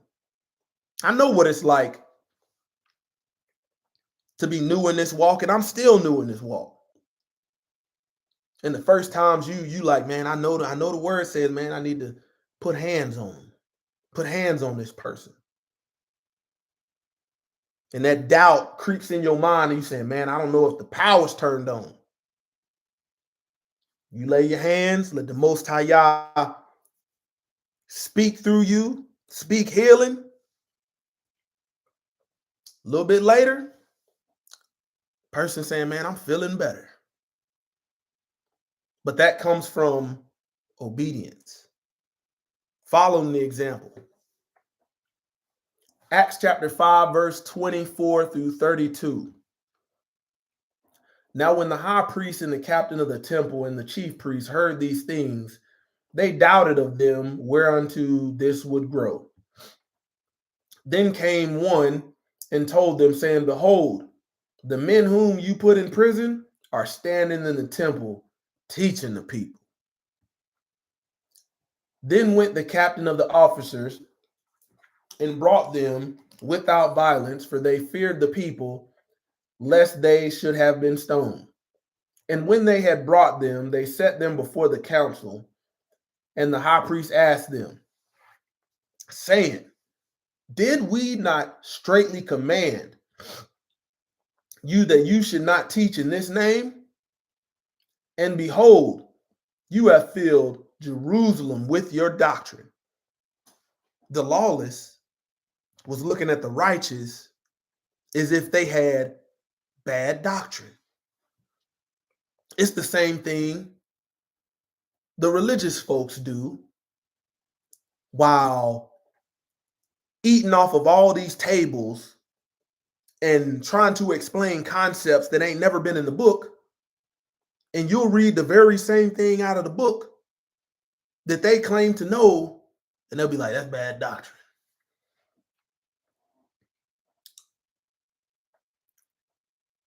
I know what it's like to be new in this walk, and I'm still new in this walk. And the first times you like, "Man, I know the word says, man, I need to put hands on him, put hands on this person." And that doubt creeps in your mind, and you say, "Man, I don't know if the power's turned on." You lay your hands, let the Most High Yah speak through you, speak healing. A little bit later, person saying, "Man, I'm feeling better." But that comes from obedience, following the example. Acts chapter 5, verse 24 through 32. Now, when the high priest and the captain of the temple and the chief priests heard these things, they doubted of them whereunto this would grow. Then came one and told them, saying, "Behold, the men whom you put in prison are standing in the temple teaching the people." Then went the captain of the officers and brought them without violence, for they feared the people, lest they should have been stoned. And when they had brought them, they set them before the council. And the high priest asked them, saying, "Did we not straitly command you that you should not teach in this name? And behold, you have filled Jerusalem with your doctrine." The lawless was looking at the righteous as if they had bad doctrine. It's the same thing the religious folks do while eating off of all these tables and trying to explain concepts that ain't never been in the book. And you'll read the very same thing out of the book that they claim to know, and they'll be like, "That's bad doctrine."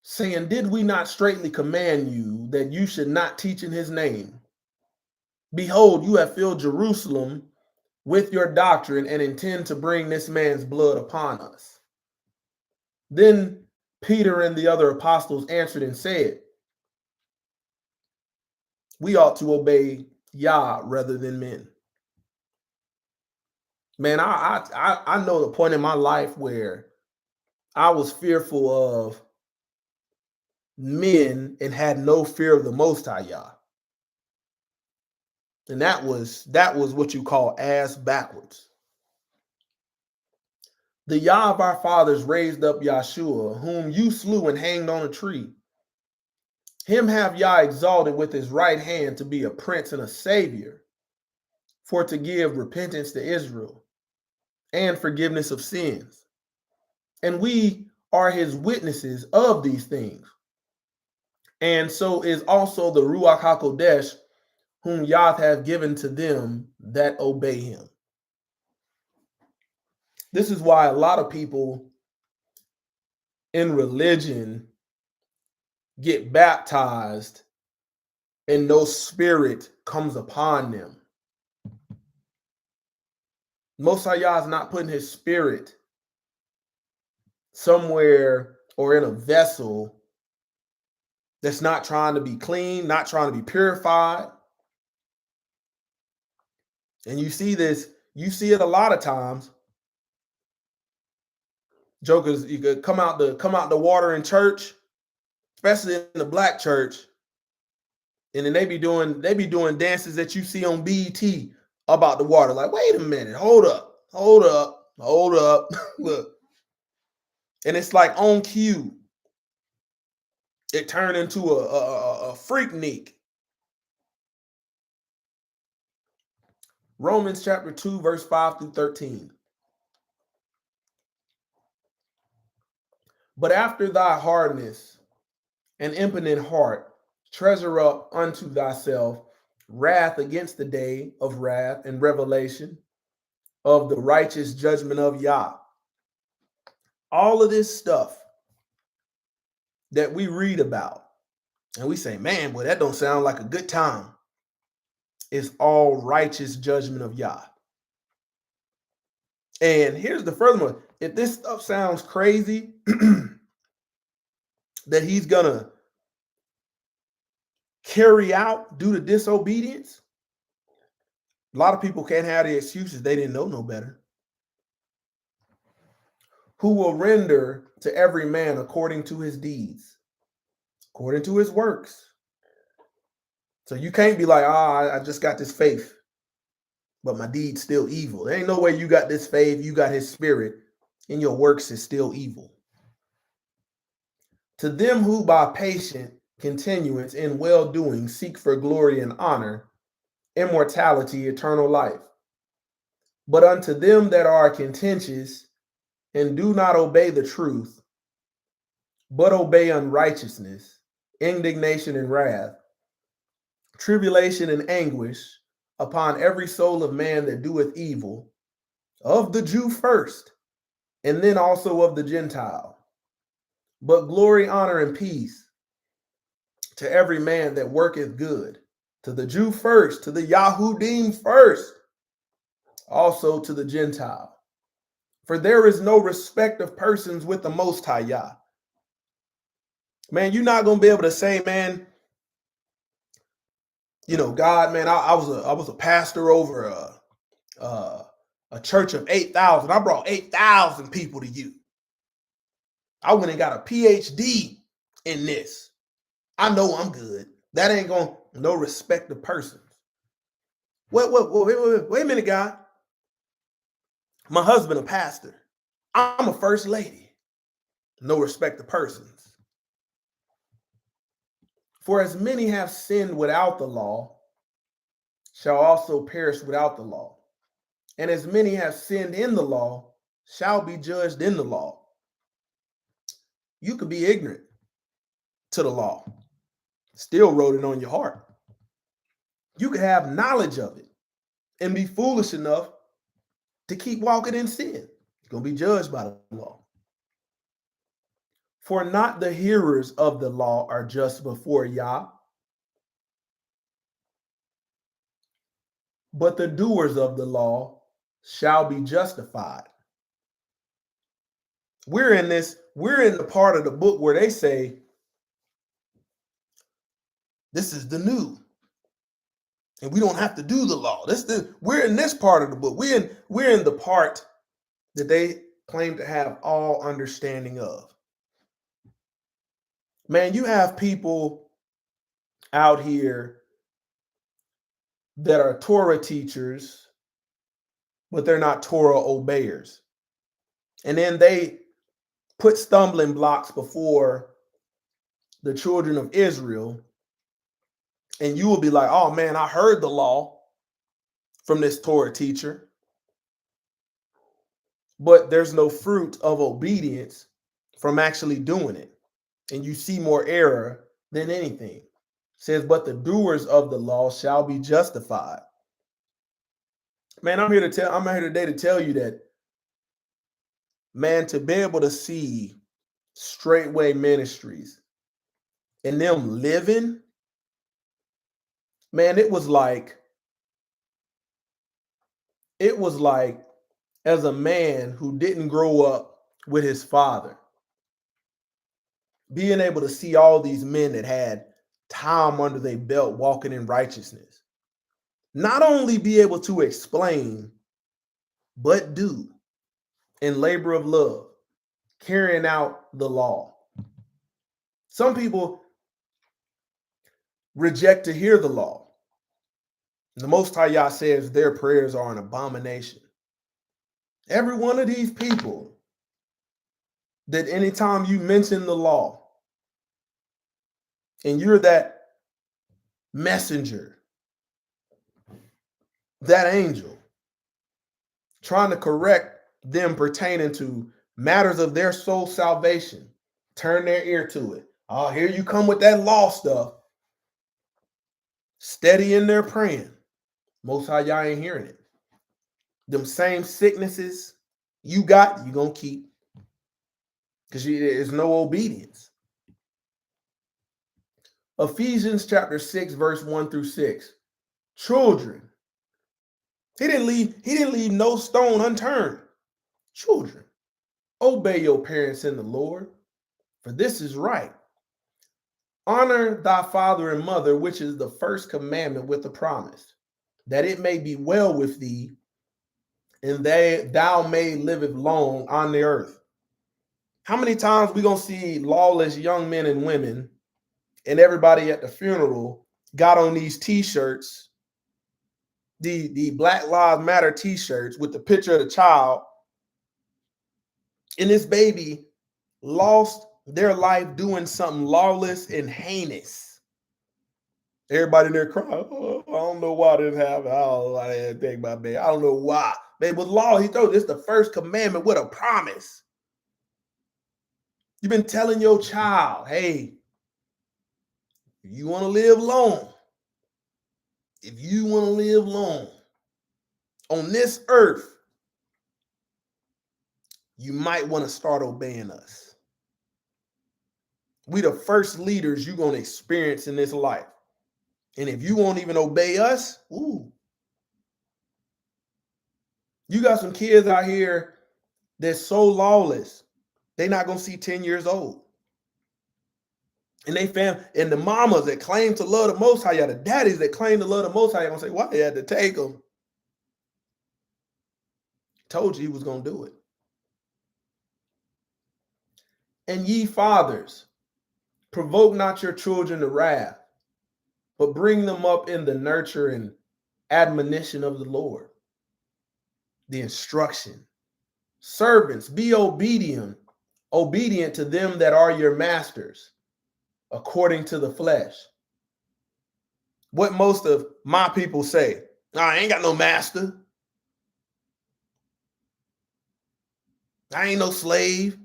Saying, "Did we not straitly command you that you should not teach in his name? Behold, you have filled Jerusalem with your doctrine and intend to bring this man's blood upon us." Then Peter and the other apostles answered and said, "We ought to obey Yah rather than men." Man, I know the point in my life where I was fearful of men and had no fear of the Most High Yah. And that was what you call ass backwards. The Yah of our fathers raised up Yahshua, whom you slew and hanged on a tree. Him have Yah exalted with his right hand to be a prince and a savior, for to give repentance to Israel and forgiveness of sins. And we are his witnesses of these things. And so is also the Ruach HaKodesh, whom Yah hath given to them that obey him. This is why a lot of people in religion get baptized and no spirit comes upon them. Most High Yah is not putting his spirit somewhere or in a vessel that's not trying to be clean, not trying to be purified. And you see this, you see it a lot of times. Jokers, you could come out the water in church, especially in the black church, and then they be doing dances that you see on BET about the water. Like, wait a minute, hold up. Look. And it's like on cue. It turned into a freaknik. Romans chapter 2, verse 5 through 13. But after thy hardness and impotent heart, treasure up unto thyself wrath against the day of wrath and revelation of the righteous judgment of Yah. All of this stuff that we read about and we say, man, boy, that don't sound like a good time. It's all righteous judgment of Yah. And here's the furthermore. If this stuff sounds crazy, that he's gonna carry out due to disobedience, a lot of people can't have the excuses they didn't know no better. Who will render to every man according to his deeds, according to his works. So you can't be like, I just got this faith, but my deed's still evil. There ain't no way you got this faith, you got his spirit, and your works is still evil. To them who by patient continuance in well-doing seek for glory and honor, immortality, eternal life. But unto them that are contentious and do not obey the truth, but obey unrighteousness, indignation and wrath, tribulation and anguish upon every soul of man that doeth evil, of the Jew first, and then also of the Gentile. But glory, honor, and peace to every man that worketh good, to the Jew first, to the Yahudim first, also to the Gentile. For there is no respect of persons with the Most High Yah. Man, you're not going to be able to say, man, you know, God, man, I was a pastor over a church of 8,000. I brought 8,000 people to you. I went and got a PhD in this. I know I'm good. That ain't going to no respect of persons. Wait a minute, God. My husband a pastor. I'm a first lady. No respect of persons. For as many have sinned without the law, shall also perish without the law. And as many have sinned in the law, shall be judged in the law. You could be ignorant to the law, still wrote it on your heart. You could have knowledge of it and be foolish enough to keep walking in sin. You're going to be judged by the law. For not the hearers of the law are just before Yah, but the doers of the law shall be justified. We're in the part of the book where they say, this is the new. And we don't have to do the law. We're in this part of the book. We're in the part that they claim to have all understanding of. Man, you have people out here that are Torah teachers, but they're not Torah obeyers. And then they put stumbling blocks before the children of Israel. And you will be like, oh man, I heard the law from this Torah teacher, but there's no fruit of obedience from actually doing it. And you see more error than anything. It says, but the doers of the law shall be justified. Man, I'm here today to tell you that, man, to be able to see Straightway Ministries, and them living, man, it was like as a man who didn't grow up with his father, being able to see all these men that had time under their belt walking in righteousness, not only be able to explain, but do in labor of love, carrying out the law. Some people reject to hear the law. The Most High Yah says their prayers are an abomination. Every one of these people that anytime you mention the law and you're that messenger, that angel, trying to correct them pertaining to matters of their soul salvation, turn their ear to it. Oh, here you come with that law stuff. Steady in there praying. Most High Yah ain't hearing it. Them same sicknesses you got, you gonna keep. Because there's no obedience. Ephesians chapter 6, verse 1 through 6. Children. He didn't leave no stone unturned. Children, obey your parents in the Lord, for this is right. Honor thy father and mother, which is the first commandment with the promise, that it may be well with thee, and thou may live long on the earth. How many times we gonna see lawless young men and women, and everybody at the funeral got on these t-shirts, the Black Lives Matter t-shirts with the picture of the child, and this baby lost their life doing something lawless and heinous. Everybody in there crying, oh, I don't know why this happened. I don't know why they had to take my baby. I don't know why. Baby was law. He told this the first commandment with a promise. You've been telling your child, hey, if you want to live long, on this earth, you might want to start obeying us. We the first leaders you're going to experience in this life. And if you won't even obey us, ooh. You got some kids out here that's so lawless, they're not going to see 10 years old. And and the mamas that claim to love the Most High, the daddies that claim to love the Most High, are going to say, why they had to take them? Told you he was going to do it. And ye fathers, provoke not your children to wrath, but bring them up in the nurture and admonition of the Lord. The instruction. Servants, be obedient to them that are your masters, according to the flesh. What most of my people say, I ain't got no master. I ain't no slave.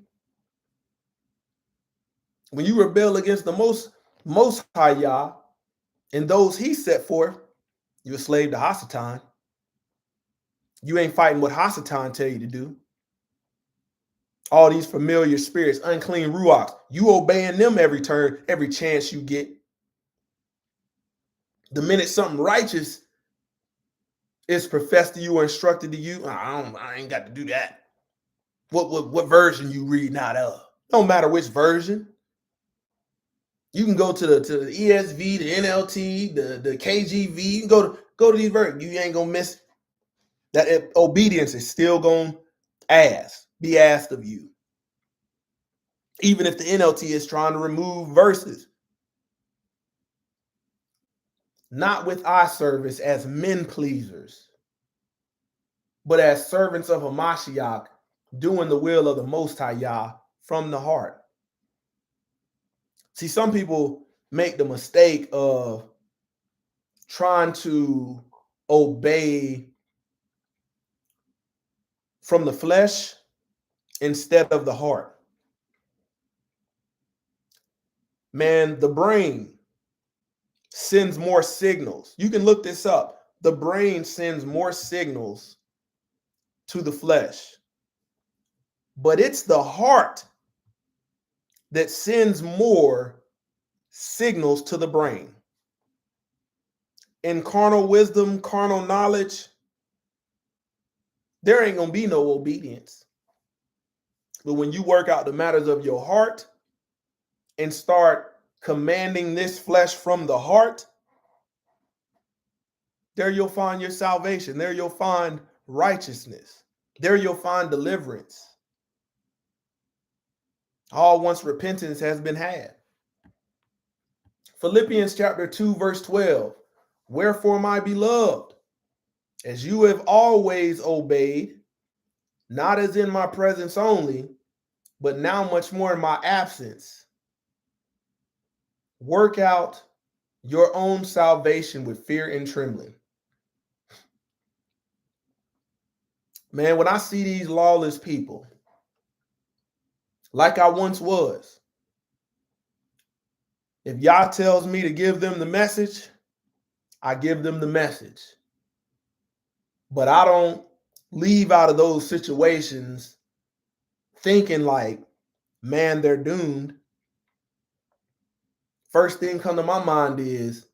When you rebel against the most high Yah and those he set forth, you're a slave to Hasatan. You ain't fighting what Hasatan tell you to do. All these familiar spirits, unclean ruachs, you obeying them every turn, every chance you get. The minute something righteous is professed to you or instructed to you, I ain't got to do that. What version you reading out of? No matter which version. You can go to the ESV, the NLT, the KGV. You can go to these versions. You ain't gonna miss that. Obedience is still gonna be asked of you. Even if the NLT is trying to remove verses. Not with eye service as men pleasers, but as servants of Hamashiach, doing the will of the Most High Yah from the heart. See, some people make the mistake of trying to obey from the flesh instead of the heart. Man, the brain sends more signals. You can look this up. The brain sends more signals to the flesh. But it's the heart that sends more signals to the brain. In carnal wisdom, carnal knowledge, there ain't gonna be no obedience. But when you work out the matters of your heart and start commanding this flesh from the heart, there you'll find your salvation. There you'll find righteousness. There you'll find deliverance. All once repentance has been had. Philippians chapter 2, verse 12. Wherefore, my beloved, as you have always obeyed, not as in my presence only, but now much more in my absence, work out your own salvation with fear and trembling. Man, when I see these lawless people, like I once was, if Yah tells me to give them the message, I give them the message. But I don't leave out of those situations thinking like, man, they're doomed. First thing come to my mind is,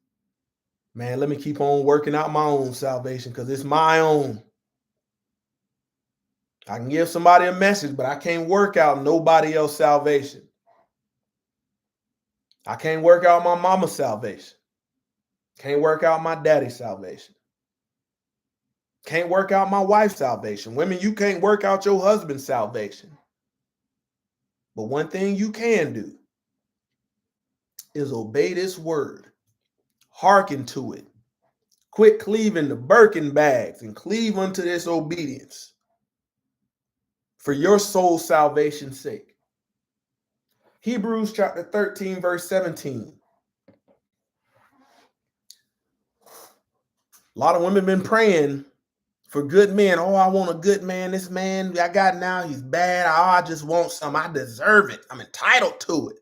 man, let me keep on working out my own salvation because it's my own. I can give somebody a message, but I can't work out nobody else's salvation. I can't work out my mama's salvation. Can't work out my daddy's salvation. Can't work out my wife's salvation. Women, you can't work out your husband's salvation. But one thing you can do is obey this word. Hearken to it. Quit cleaving the Birkin bags and cleave unto this obedience for your soul's salvation's sake. Hebrews chapter 13, verse 17. A lot of women been praying for good men. Oh, I want a good man. This man I got now, he's bad. Oh, I just want some. I deserve it. I'm entitled to it.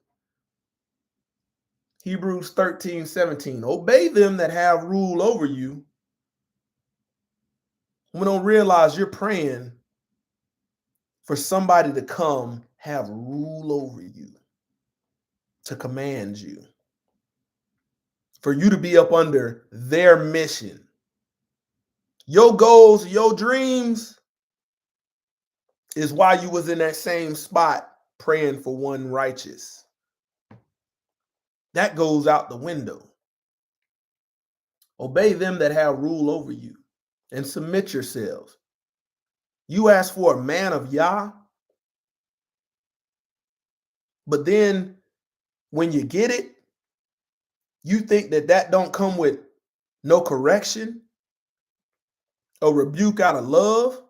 Hebrews 13, 17. Obey them that have rule over you. We don't realize you're praying for somebody to come have rule over you, to command you, for you to be up under their mission. Your goals, your dreams is why you was in that same spot praying for one righteous. That goes out the window. Obey them that have rule over you and submit yourselves. You ask for a man of Yah, but then when you get it, you think that don't come with no correction, a rebuke out of love,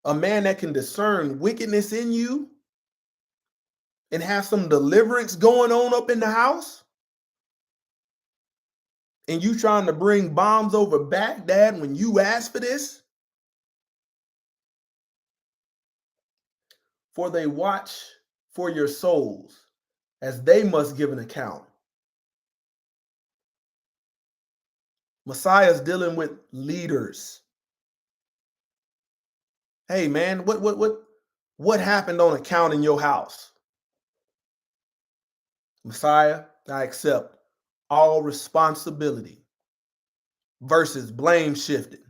a man that can discern wickedness in you and have some deliverance going on up in the house, and you trying to bring bombs over Baghdad when you ask for this? For they watch for your souls, as they must give an account. Messiah's dealing with leaders. Hey man, what happened on account in your house? Messiah, I accept all responsibility versus blame shifting.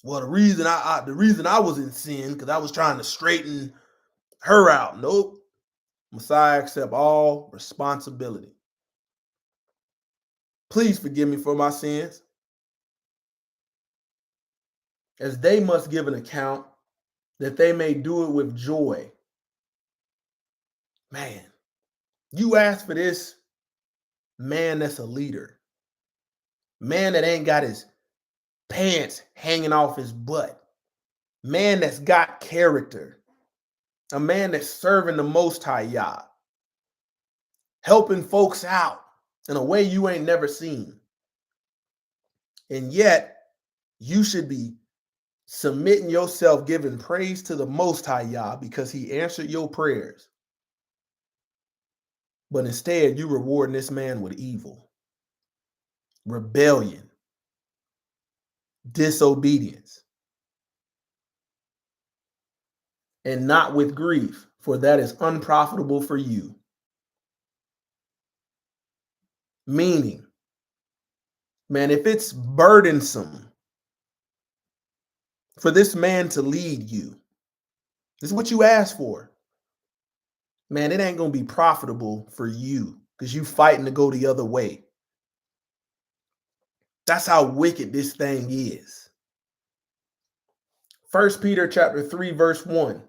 Well, the reason I was in sin because I was trying to straighten her out. Nope. Messiah, accept all responsibility. Please forgive me for my sins, as they must give an account, that they may do it with joy. Man, you ask for this man that's a leader, man that ain't got his pants hanging off his butt, man that's got character, a man that's serving the Most High Yah, helping folks out in a way you ain't never seen. And yet, you should be submitting yourself, giving praise to the Most High Yah because he answered your prayers. But instead, you rewarding this man with evil, rebellion, disobedience, and not with grief. for that is unprofitable for you. Meaning, man, if it's burdensome for this man to lead you, this is what you asked for, man, it ain't going to be profitable for you because you fighting to go the other way. That's how wicked this thing is. 1 Peter chapter 3, verse 1.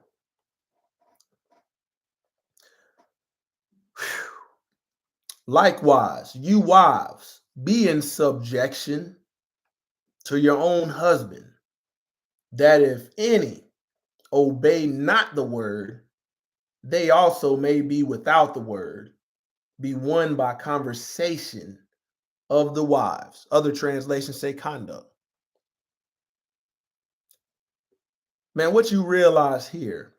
Likewise, you wives, be in subjection to your own husband, that if any obey not the word, they also may be without the word, be won by conversation of the wives. Other translations say conduct. Man, what you realize here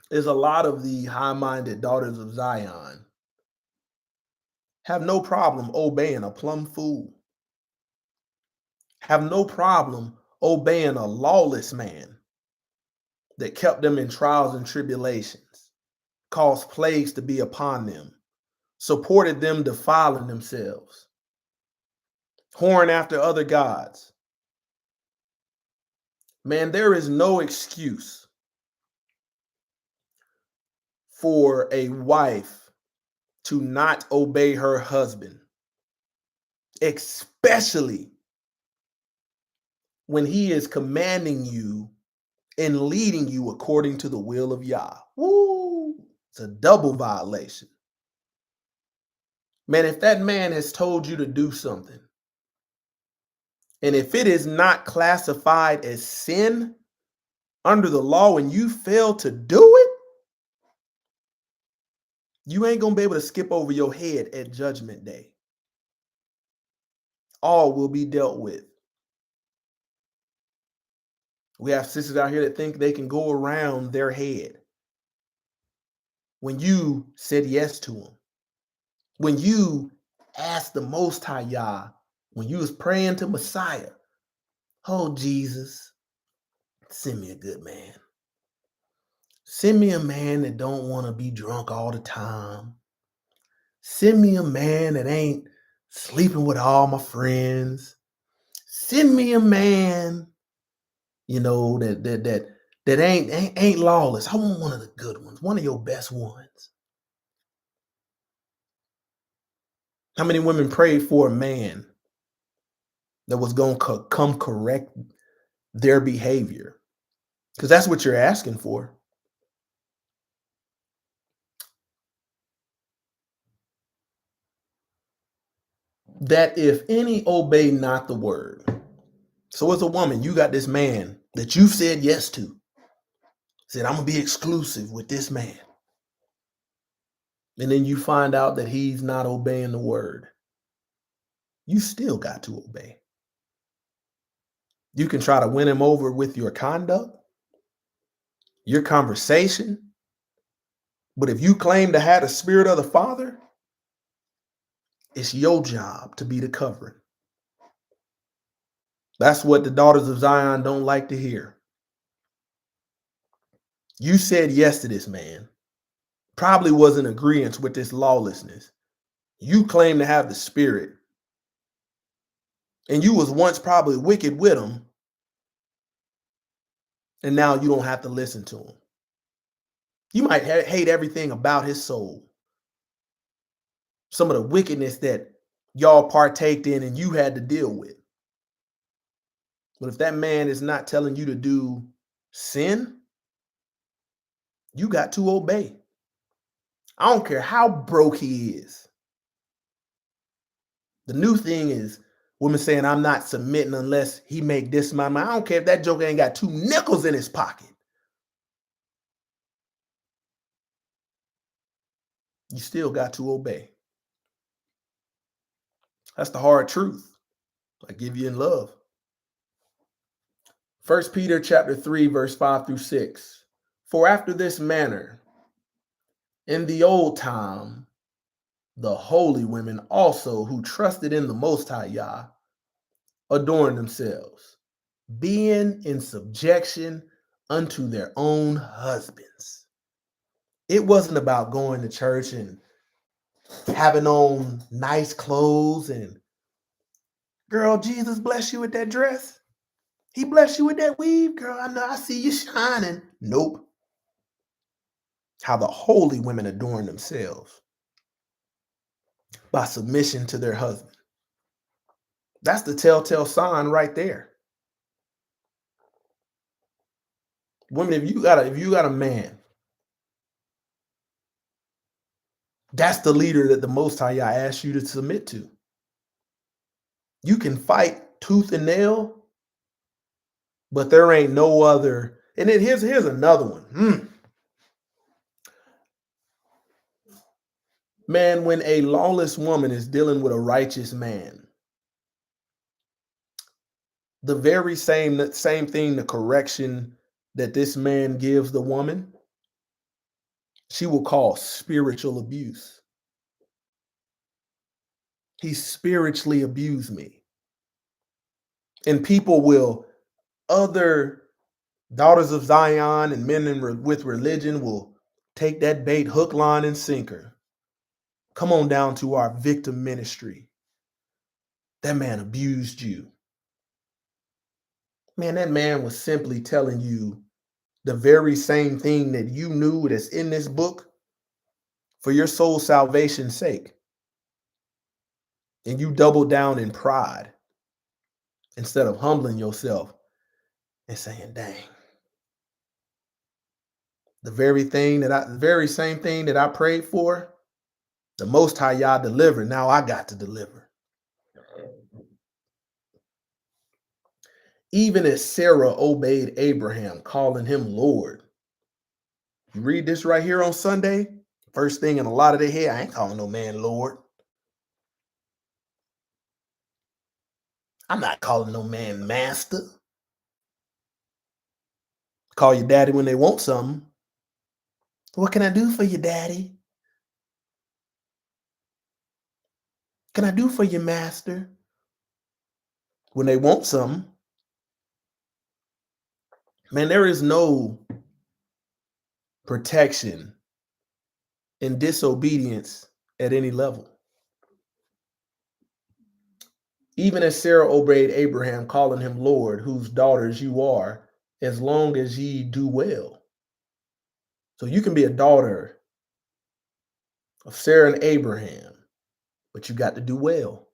is a lot of the high-minded daughters of Zion have no problem obeying a plumb fool, have no problem obeying a lawless man that kept them in trials and tribulations, caused plagues to be upon them, supported them defiling themselves, whoring after other gods. Man, there is no excuse for a wife to not obey her husband, especially when he is commanding you and leading you according to the will of Yah. Woo! It's a double violation. Man, if that man has told you to do something, and if it is not classified as sin under the law and you fail to do it, you ain't going to be able to skip over your head at Judgment Day. All will be dealt with. We have sisters out here that think they can go around their head when you said yes to them. When you asked the Most High Yah, when you was praying to Messiah, oh, Jesus, send me a good man. Send me a man that don't want to be drunk all the time. Send me a man that ain't sleeping with all my friends. Send me a man, that ain't lawless. I want one of the good ones, one of your best ones. How many women prayed for a man that was going to come correct their behavior? Because that's what you're asking for. That if any obey not the word. So as a woman, you got this man that you said yes to. Said, I'm going to be exclusive with this man. And then you find out that he's not obeying the word. You still got to obey. You can try to win him over with your conduct, your conversation. But if you claim to have the spirit of the Father, it's your job to be the covering. That's what the daughters of Zion don't like to hear. You said yes to this man. Probably was in agreement with this lawlessness. You claim to have the spirit. And you was once probably wicked with him. And now you don't have to listen to him. You might hate everything about his soul. Some of the wickedness that y'all partaked in and you had to deal with. But if that man is not telling you to do sin, you got to obey. I don't care how broke he is. The new thing is women saying, I'm not submitting unless he make this amount of money. I don't care if that joker ain't got 2 nickels in his pocket. You still got to obey. That's the hard truth. I give you in love. 1 Peter chapter 3, verse 5 through 6. For after this manner, in the old time, the holy women also who trusted in the Most High Yah adorned themselves, being in subjection unto their own husbands. It wasn't about going to church and having on nice clothes and, girl, Jesus bless you with that dress. He bless you with that weave, girl. I know, I see you shining. Nope. How the holy women adorn themselves by submission to their husband. That's the telltale sign right there. Women, if you got a man, that's the leader that the Most High Yah asks you to submit to. You can fight tooth and nail, but there ain't no other. And then here's another one. Man, when a lawless woman is dealing with a righteous man, the very same thing, the correction that this man gives the woman, she will call spiritual abuse. He spiritually abused me. And people will, other daughters of Zion and men with religion will take that bait hook, line, and sinker. Come on down to our victim ministry. That man abused you. Man, that man was simply telling you the very same thing that you knew that's in this book for your soul's salvation's sake. And you doubled down in pride instead of humbling yourself and saying, dang, the very same thing that I prayed for, the Most High Yah delivered. Now I got to deliver. Even as Sarah obeyed Abraham, calling him Lord. You read this right here on Sunday, first thing in a lot of their head, I ain't calling no man Lord. I'm not calling no man master. Call your daddy when they want something. What can I do for you, daddy? Can I do for you, master? When they want something. Man, there is no protection in disobedience at any level. Even as Sarah obeyed Abraham, calling him Lord, whose daughters you are, as long as ye do well. So you can be a daughter of Sarah and Abraham, but you got to do well.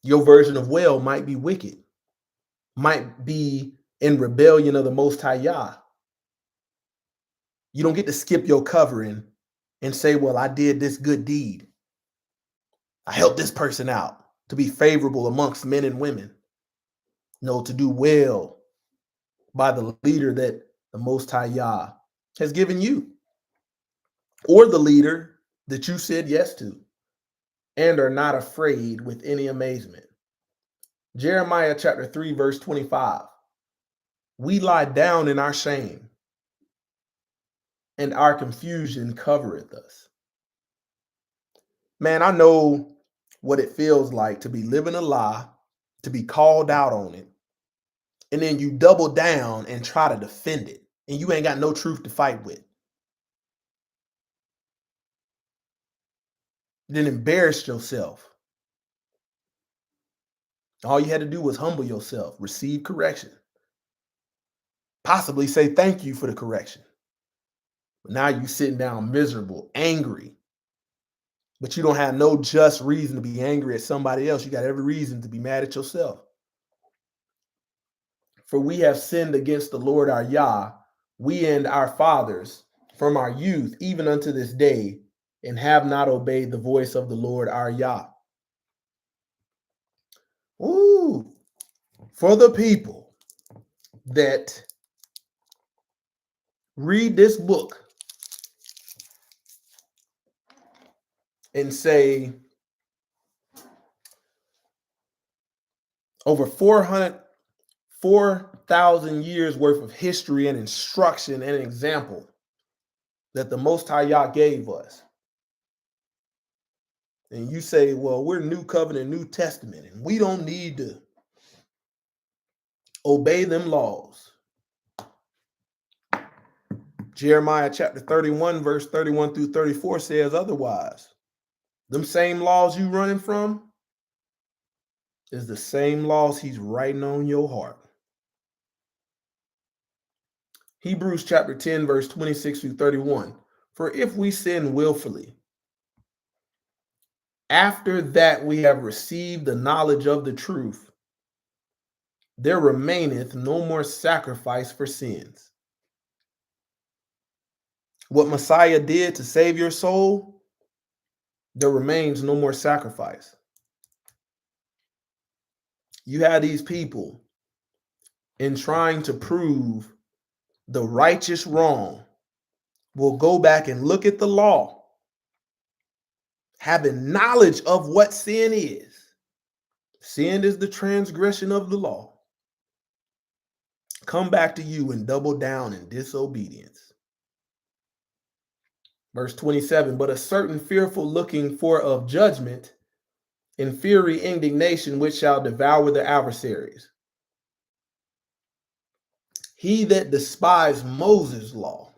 Your version of well might be wicked, might be in rebellion of the Most High Yah. You don't get to skip your covering and say, well, I did this good deed. I helped this person out to be favorable amongst men and women. No, to do well by the leader that the Most High Yah has given you, or the leader that you said yes to and are not afraid with any amazement. Jeremiah chapter 3, verse 25. We lie down in our shame, and our confusion covereth us. Man, I know what it feels like to be living a lie, to be called out on it, and then you double down and try to defend it, and you ain't got no truth to fight with. Then embarrass yourself. All you had to do was humble yourself, receive correction, possibly say thank you for the correction. But now you sitting down miserable, angry, but you don't have no just reason to be angry at somebody else. You got every reason to be mad at yourself. For we have sinned against the Lord our Yah, we and our fathers, from our youth even unto this day, and have not obeyed the voice of the Lord our Yah. Ooh, for the people that read this book and say, over 4,000 years worth of history and instruction and example that the Most High Yah gave us. And you say, well, we're New Covenant, New Testament, and we don't need to obey them laws. Jeremiah chapter 31, verse 31 through 34 says otherwise. Them same laws you running from is the same laws he's writing on your heart. Hebrews chapter 10, verse 26 through 31. For if we sin willfully, after that we have received the knowledge of the truth, there remaineth no more sacrifice for sins. What Messiah did to save your soul, there remains no more sacrifice. You have these people in trying to prove the righteous wrong will go back and look at the law, having knowledge of what sin is. Sin is the transgression of the law. Come back to you and double down in disobedience. Verse 27, but a certain fearful looking for of judgment and fiery indignation which shall devour the adversaries. He that despised Moses' law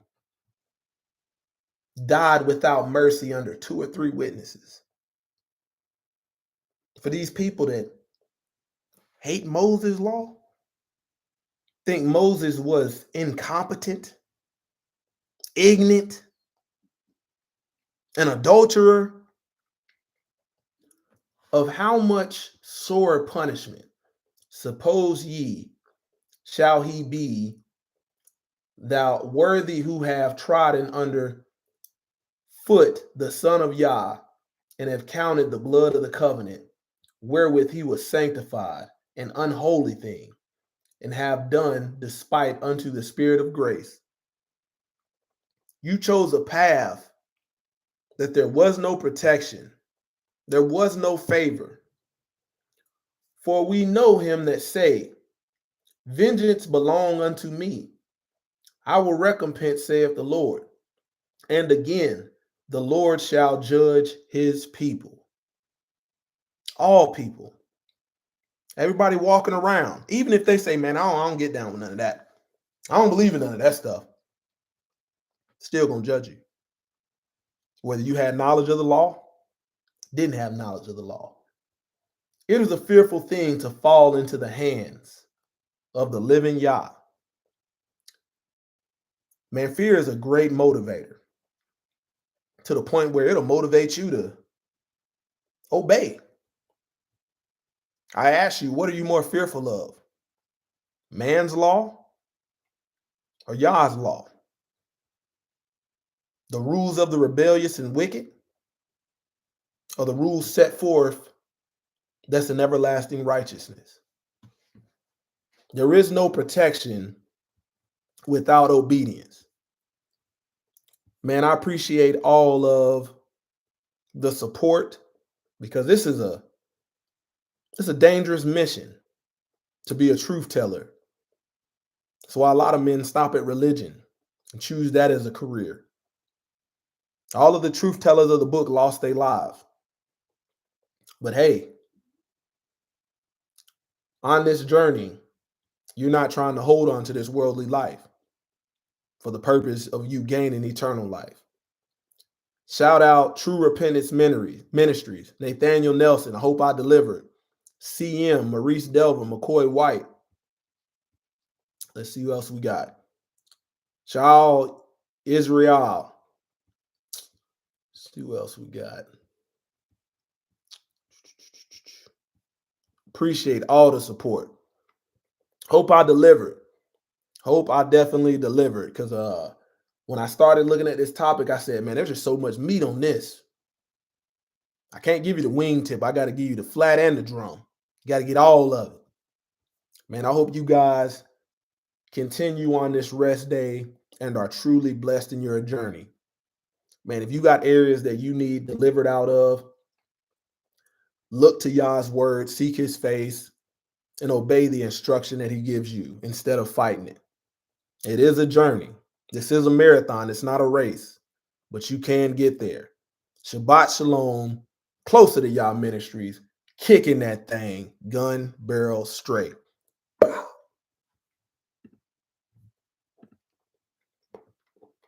died without mercy under 2 or 3 witnesses. For these people that hate Moses' law, think Moses was incompetent, ignorant, an adulterer, of how much sore punishment, suppose ye, shall he be, thou worthy who have trodden under foot the Son of Yah, and have counted the blood of the covenant, wherewith he was sanctified, an unholy thing, and have done despite unto the Spirit of grace. You chose a path that there was no protection, there was no favor. For we know him that say, vengeance belong unto me. I will recompense, saith the Lord. And again, the Lord shall judge his people. All people. Everybody walking around. Even if they say, man, I don't get down with none of that. I don't believe in none of that stuff. Still going to judge you. Whether you had knowledge of the law, didn't have knowledge of the law. It is a fearful thing to fall into the hands of the living Yah. Man, fear is a great motivator to the point where it'll motivate you to obey. I ask you, what are you more fearful of? Man's law or Yah's law? The rules of the rebellious and wicked, or the rules set forth that's an everlasting righteousness? There is no protection without obedience. Man, I appreciate all of the support, because this is a dangerous mission to be a truth teller. That's why a lot of men stop at religion and choose that as a career. All of the truth tellers of the book lost their lives. But hey, on this journey, you're not trying to hold on to this worldly life for the purpose of you gaining eternal life. Shout out True Repentance Ministries, Nathaniel Nelson, I Hope I Delivered, CM, Maurice Delver, McCoy White. Let's see who else we got. Shaul Israel. Let's see who else we got. Appreciate all the support. Hope I delivered. Hope I definitely delivered, because when I started looking at this topic, I said, man, there's just so much meat on this. I can't give you the wingtip. I got to give you the flat and the drum. You got to get all of it. Man, I hope you guys continue on this rest day and are truly blessed in your journey. Man, if you got areas that you need delivered out of, look to Yah's word, seek his face, and obey the instruction that he gives you instead of fighting it. It is a journey. This is a marathon. It's not a race, but you can get there. Shabbat Shalom, closer to Yah Ministries, kicking that thing, gun barrel straight.